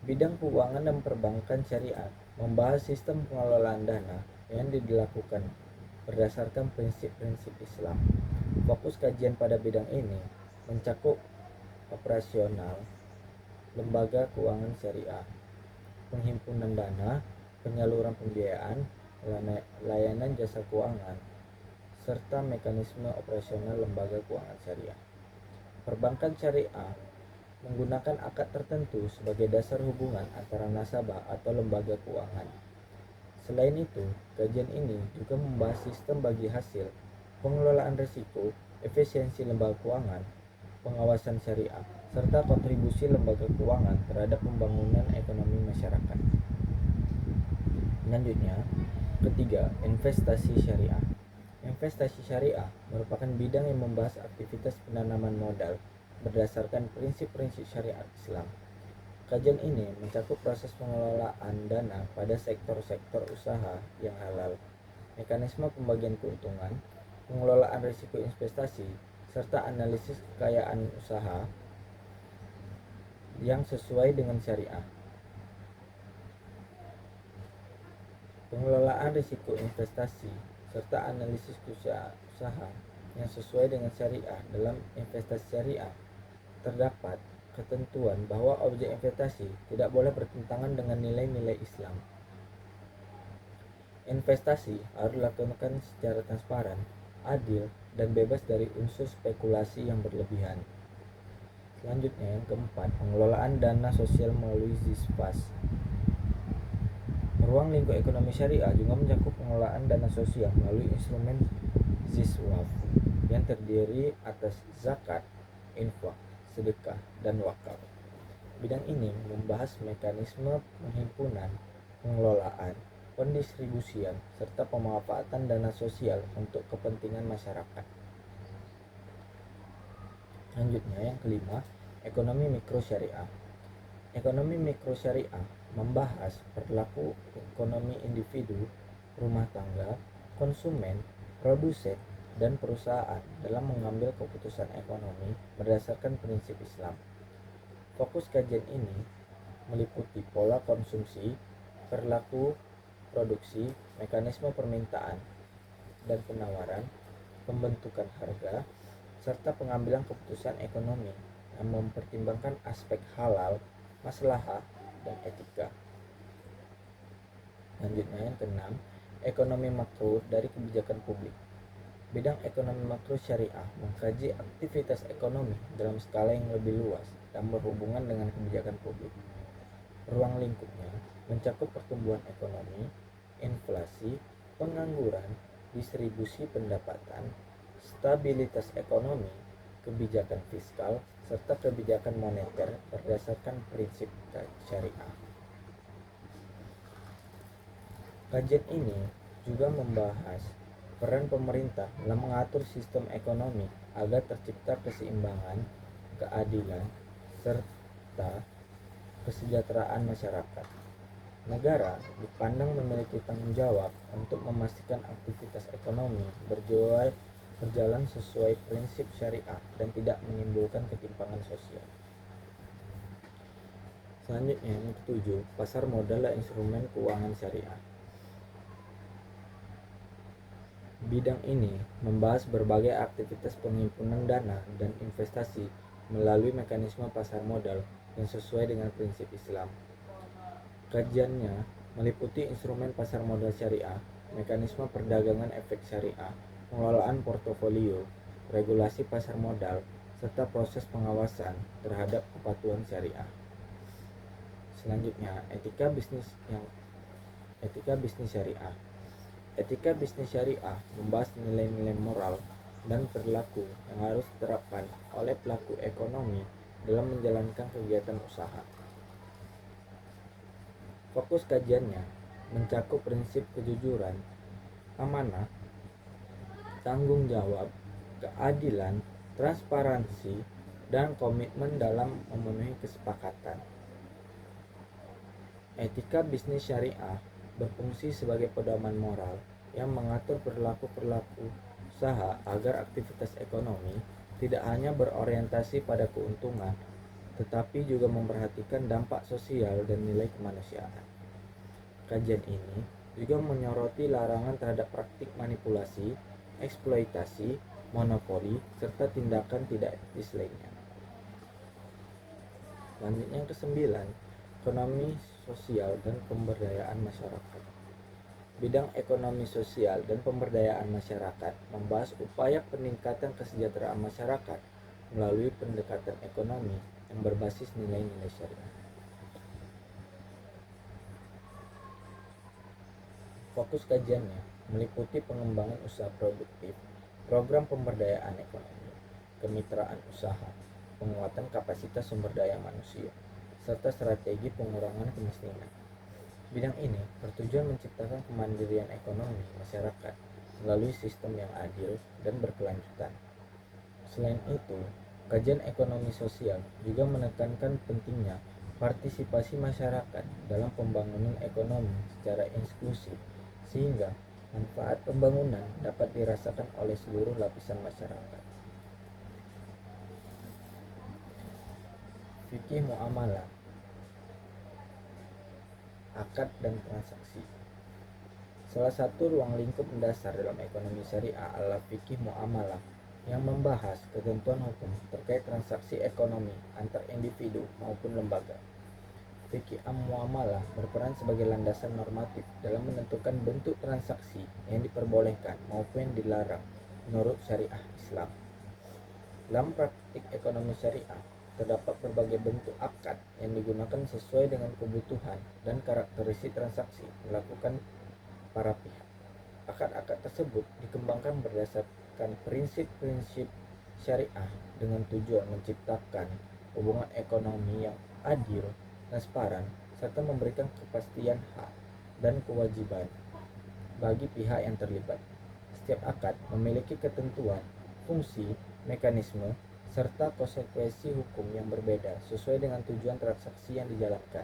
Bidang keuangan dan perbankan syariah membahas sistem pengelolaan dana yang dilakukan berdasarkan prinsip-prinsip Islam. Fokus kajian pada bidang ini mencakup operasional lembaga keuangan syariah, penghimpunan dana, penyaluran pembiayaan, layanan jasa keuangan, serta mekanisme operasional lembaga keuangan syariah. Perbankan syariah menggunakan akad tertentu sebagai dasar hubungan antara nasabah atau lembaga keuangan. Selain itu, kajian ini juga membahas sistem bagi hasil, pengelolaan risiko, efisiensi lembaga keuangan, pengawasan syariah, serta kontribusi lembaga keuangan terhadap pembangunan ekonomi masyarakat. Selanjutnya, ketiga, investasi syariah. Investasi syariah merupakan bidang yang membahas aktivitas penanaman modal berdasarkan prinsip-prinsip syariat Islam. Kajian ini mencakup proses pengelolaan dana pada sektor-sektor usaha yang halal, mekanisme pembagian keuntungan, pengelolaan risiko investasi, serta analisis kekayaan usaha yang sesuai dengan syariah. Pengelolaan risiko investasi serta analisis usaha yang sesuai dengan syariah. Dalam investasi syariah terdapat ketentuan bahwa objek investasi tidak boleh bertentangan dengan nilai-nilai Islam. Investasi harus dilakukan secara transparan, adil, dan bebas dari unsur spekulasi yang berlebihan. Selanjutnya, yang keempat, pengelolaan dana sosial melalui ZISPAS. Ruang lingkup ekonomi syariah juga mencakup pengelolaan dana sosial melalui instrumen ZISWAF yang terdiri atas zakat, infak, sedekah, dan wakaf. Bidang ini membahas mekanisme penghimpunan, pengelolaan, pendistribusian, serta pemanfaatan dana sosial untuk kepentingan masyarakat. Selanjutnya, yang kelima, ekonomi mikro syariah. Ekonomi mikro syariah membahas perilaku ekonomi individu, rumah tangga, konsumen, produsen, dan perusahaan dalam mengambil keputusan ekonomi berdasarkan prinsip Islam. Fokus kajian ini meliputi pola konsumsi, perilaku produksi, mekanisme permintaan dan penawaran, pembentukan harga, serta pengambilan keputusan ekonomi yang mempertimbangkan aspek halal, maslahah, dan etika. Selanjutnya yang keenam, ekonomi makro dari kebijakan publik. Bidang ekonomi makro syariah mengkaji aktivitas ekonomi dalam skala yang lebih luas dan berhubungan dengan kebijakan publik. Ruang lingkupnya mencakup pertumbuhan ekonomi, inflasi, pengangguran, distribusi pendapatan, stabilitas ekonomi, kebijakan fiskal, serta kebijakan moneter berdasarkan prinsip syariah. Kajian ini juga membahas peran pemerintah dalam mengatur sistem ekonomi agar tercipta keseimbangan, keadilan, serta kesejahteraan masyarakat. Negara dipandang memiliki tanggung jawab untuk memastikan aktivitas ekonomi berjalan sesuai prinsip syariah dan tidak menimbulkan ketimpangan sosial. Selanjutnya yang ketujuh, pasar modal dan instrumen keuangan syariah. Bidang ini membahas berbagai aktivitas penghimpunan dana dan investasi melalui mekanisme pasar modal yang sesuai dengan prinsip Islam. Kajiannya meliputi instrumen pasar modal syariah, mekanisme perdagangan efek syariah, pengelolaan portofolio, regulasi pasar modal, serta proses pengawasan terhadap kepatuhan syariah. Selanjutnya, etika bisnis syariah. Etika bisnis syariah membahas nilai-nilai moral dan perilaku yang harus diterapkan oleh pelaku ekonomi dalam menjalankan kegiatan usaha. Fokus kajiannya mencakup prinsip kejujuran, amanah, tanggung jawab, keadilan, transparansi, dan komitmen dalam memenuhi kesepakatan. Etika bisnis syariah berfungsi sebagai pedoman moral yang mengatur perilaku usaha agar aktivitas ekonomi tidak hanya berorientasi pada keuntungan, tetapi juga memperhatikan dampak sosial dan nilai kemanusiaan. Kajian ini juga menyoroti larangan terhadap praktik manipulasi, eksploitasi, monopoli, serta tindakan tidak etis lainnya. Selanjutnya yang kesembilan, ekonomi sosial dan pemberdayaan masyarakat. Bidang ekonomi sosial dan pemberdayaan masyarakat membahas upaya peningkatan kesejahteraan masyarakat melalui pendekatan ekonomi yang berbasis nilai-nilai syariah. Fokus kajiannya meliputi pengembangan usaha produktif, program pemberdayaan ekonomi, kemitraan usaha, penguatan kapasitas sumber daya manusia, serta strategi pengurangan kemiskinan. Bidang ini bertujuan menciptakan kemandirian ekonomi masyarakat melalui sistem yang adil dan berkelanjutan. Selain itu, kajian ekonomi sosial juga menekankan pentingnya partisipasi masyarakat dalam pembangunan ekonomi secara inklusif sehingga manfaat pembangunan dapat dirasakan oleh seluruh lapisan masyarakat. Fikih muamalah, akad dan transaksi. Salah satu ruang lingkup mendasar dalam ekonomi syariah adalah fikih muamalah yang membahas ketentuan hukum terkait transaksi ekonomi antar individu maupun lembaga. Fikih muamalah berperan sebagai landasan normatif dalam menentukan bentuk transaksi yang diperbolehkan maupun yang dilarang menurut syariah Islam. Dalam praktik ekonomi syariah, terdapat berbagai bentuk akad yang digunakan sesuai dengan kebutuhan dan karakteristik transaksi dilakukan para pihak. Akad-akad tersebut dikembangkan berdasarkan prinsip-prinsip syariah dengan tujuan menciptakan hubungan ekonomi yang adil, transparan, serta memberikan kepastian hak dan kewajiban bagi pihak yang terlibat. Setiap akad memiliki ketentuan, fungsi, mekanisme, serta konsekuensi hukum yang berbeda sesuai dengan tujuan transaksi yang dijalankan.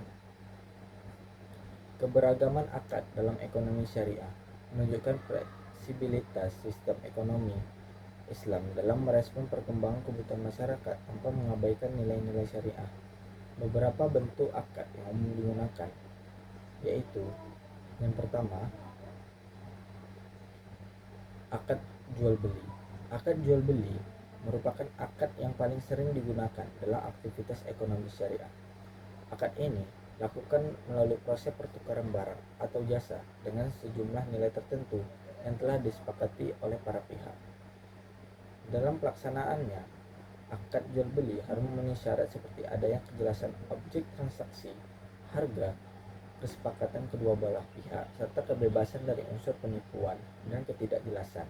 Keberagaman akad dalam ekonomi syariah menunjukkan fleksibilitas sistem ekonomi Islam dalam merespon perkembangan kebutuhan masyarakat tanpa mengabaikan nilai-nilai syariah. Beberapa bentuk akad yang umum digunakan yaitu yang pertama, akad jual beli. Akad jual beli merupakan akad yang paling sering digunakan dalam aktivitas ekonomi syariah. Akad ini lakukan melalui proses pertukaran barang atau jasa dengan sejumlah nilai tertentu yang telah disepakati oleh para pihak. Dalam pelaksanaannya, akad jual beli harus memenuhi syarat seperti adanya kejelasan objek transaksi, harga, kesepakatan kedua belah pihak, serta kebebasan dari unsur penipuan dan ketidakjelasan.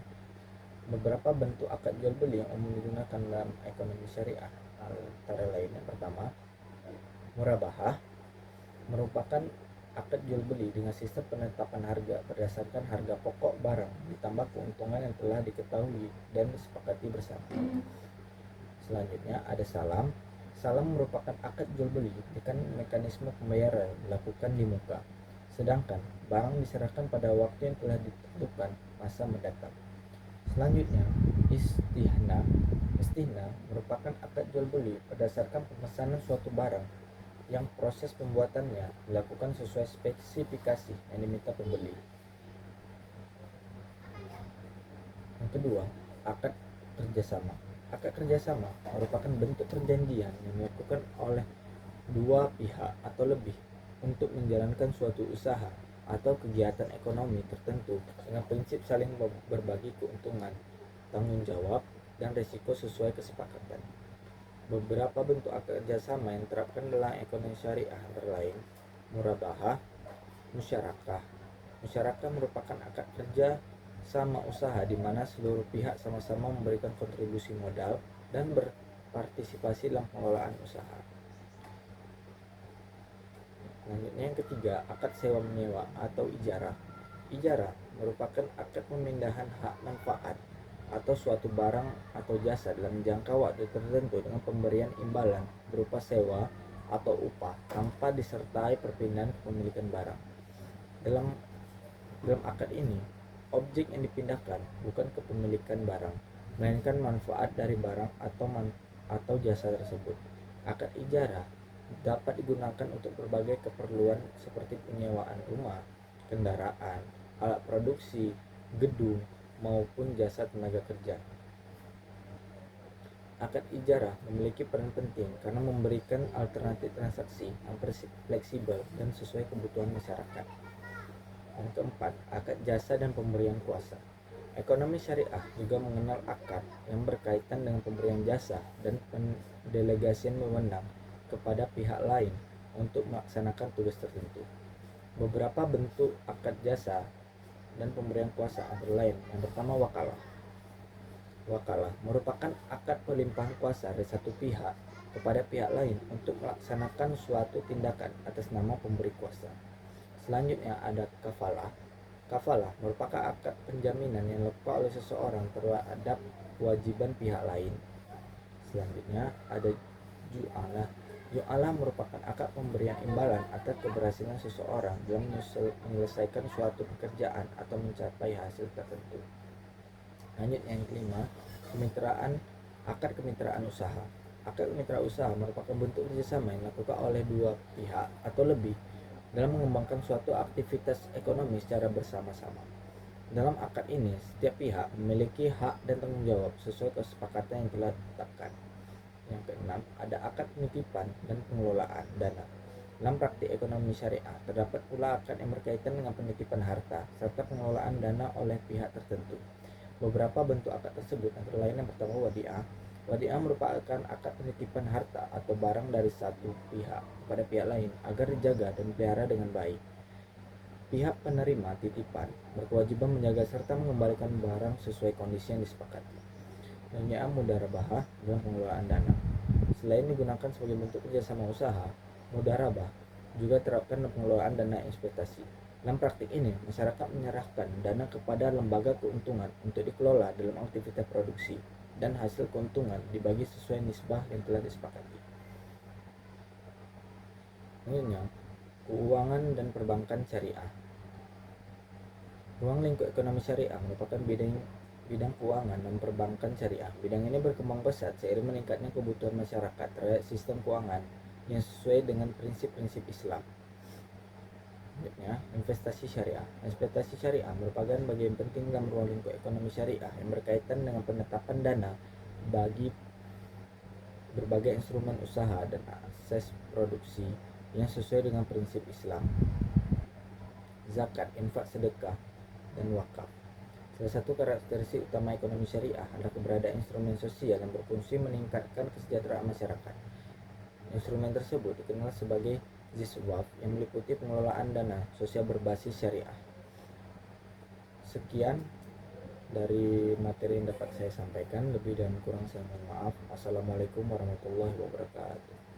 Beberapa bentuk akad jual beli yang umum digunakan dalam ekonomi syariah antara lain yang pertama, murabahah merupakan akad jual beli dengan sistem penetapan harga berdasarkan harga pokok barang ditambah keuntungan yang telah diketahui dan disepakati bersama. Selanjutnya ada salam. Salam merupakan akad jual beli dengan mekanisme pembayaran dilakukan di muka, sedangkan barang diserahkan pada waktu yang telah ditentukan masa mendatang. Selanjutnya, istihna. Istihna merupakan akad jual beli berdasarkan pemesanan suatu barang yang proses pembuatannya dilakukan sesuai spesifikasi yang diminta pembeli. Yang kedua, akad kerjasama. Akad kerjasama merupakan bentuk perjanjian yang dilakukan oleh dua pihak atau lebih untuk menjalankan suatu usaha atau kegiatan ekonomi tertentu dengan prinsip saling berbagi keuntungan, tanggung jawab, dan risiko sesuai kesepakatan. Beberapa bentuk akad kerjasama yang diterapkan dalam ekonomi syariah antara lain murabahah, musyarakah. Musyarakah merupakan akad kerja sama usaha di mana seluruh pihak sama-sama memberikan kontribusi modal dan berpartisipasi dalam pengelolaan usaha. Selanjutnya yang ketiga, akad sewa menyewa atau ijarah. Ijarah merupakan akad pemindahan hak manfaat atau suatu barang atau jasa dalam jangka waktu tertentu dengan pemberian imbalan berupa sewa atau upah tanpa disertai perpindahan kepemilikan barang. Dalam akad ini, objek yang dipindahkan bukan kepemilikan barang, melainkan manfaat dari barang atau jasa tersebut. Akad ijarah dapat digunakan untuk berbagai keperluan seperti penyewaan rumah, kendaraan, alat produksi, gedung, maupun jasa tenaga kerja. Akad ijarah memiliki peran penting karena memberikan alternatif transaksi yang fleksibel dan sesuai kebutuhan masyarakat. Yang keempat, akad jasa dan pemberian kuasa. Ekonomi syariah juga mengenal akad yang berkaitan dengan pemberian jasa dan pendelegasian wewenang kepada pihak lain untuk melaksanakan tugas tertentu. Beberapa bentuk akad jasa dan pemberian kuasa antara lain yang pertama wakalah. Wakalah merupakan akad pelimpahan kuasa dari satu pihak kepada pihak lain untuk melaksanakan suatu tindakan atas nama pemberi kuasa. Selanjutnya ada kafalah. Kafalah merupakan akad penjaminan yang dilakukan oleh seseorang terhadap kewajiban pihak lain. Selanjutnya ada ju'alah. Ju'alah merupakan akad pemberian imbalan atas keberhasilan seseorang dalam menyelesaikan suatu pekerjaan atau mencapai hasil tertentu. Lanjut yang kelima, kemitraan. Akad kemitraan usaha. Akad kemitraan usaha merupakan bentuk kerjasama yang dilakukan oleh dua pihak atau lebih dalam mengembangkan suatu aktivitas ekonomi secara bersama-sama. Dalam akad ini, setiap pihak memiliki hak dan tanggung jawab sesuai kesepakatan yang telah ditetapkan. Yang keenam, ada akad penitipan dan pengelolaan dana. Dalam praktik ekonomi syariah, terdapat pula akad yang berkaitan dengan penitipan harta serta pengelolaan dana oleh pihak tertentu. Beberapa bentuk akad tersebut antara lain yang pertama wadi'ah. Wadi'ah merupakan akad penitipan harta atau barang dari satu pihak kepada pihak lain agar dijaga dan dipelihara dengan baik. Pihak penerima titipan berkewajiban menjaga serta mengembalikan barang sesuai kondisi yang disepakati. Selanjutnya mudharabah dalam pengelolaan dana. Selain digunakan sebagai bentuk kerjasama usaha, mudharabah juga terapkan dalam pengelolaan dana investasi. Dalam praktik ini, masyarakat menyerahkan dana kepada lembaga keuntungan untuk dikelola dalam aktivitas produksi dan hasil keuntungan dibagi sesuai nisbah yang telah disepakati. Selanjutnya, keuangan dan perbankan syariah. Ruang lingkup ekonomi syariah merupakan bidang bidang keuangan dan perbankan syariah. Bidang ini berkembang pesat seiring meningkatnya kebutuhan masyarakat terhadap sistem keuangan yang sesuai dengan prinsip-prinsip Islam. Selanjutnya, investasi syariah. Investasi syariah merupakan bagian penting dalam ruang lingkup ekonomi syariah yang berkaitan dengan penetapan dana bagi berbagai instrumen usaha dan akses produksi yang sesuai dengan prinsip Islam. Zakat, infak, sedekah, dan wakaf. Salah satu karakteristik utama ekonomi syariah adalah keberadaan instrumen sosial yang berfungsi meningkatkan kesejahteraan masyarakat. Instrumen tersebut dikenal sebagai ZISWAF yang meliputi pengelolaan dana sosial berbasis syariah. Sekian dari materi yang dapat saya sampaikan, lebih dan kurang saya mohon maaf. Assalamualaikum warahmatullahi wabarakatuh.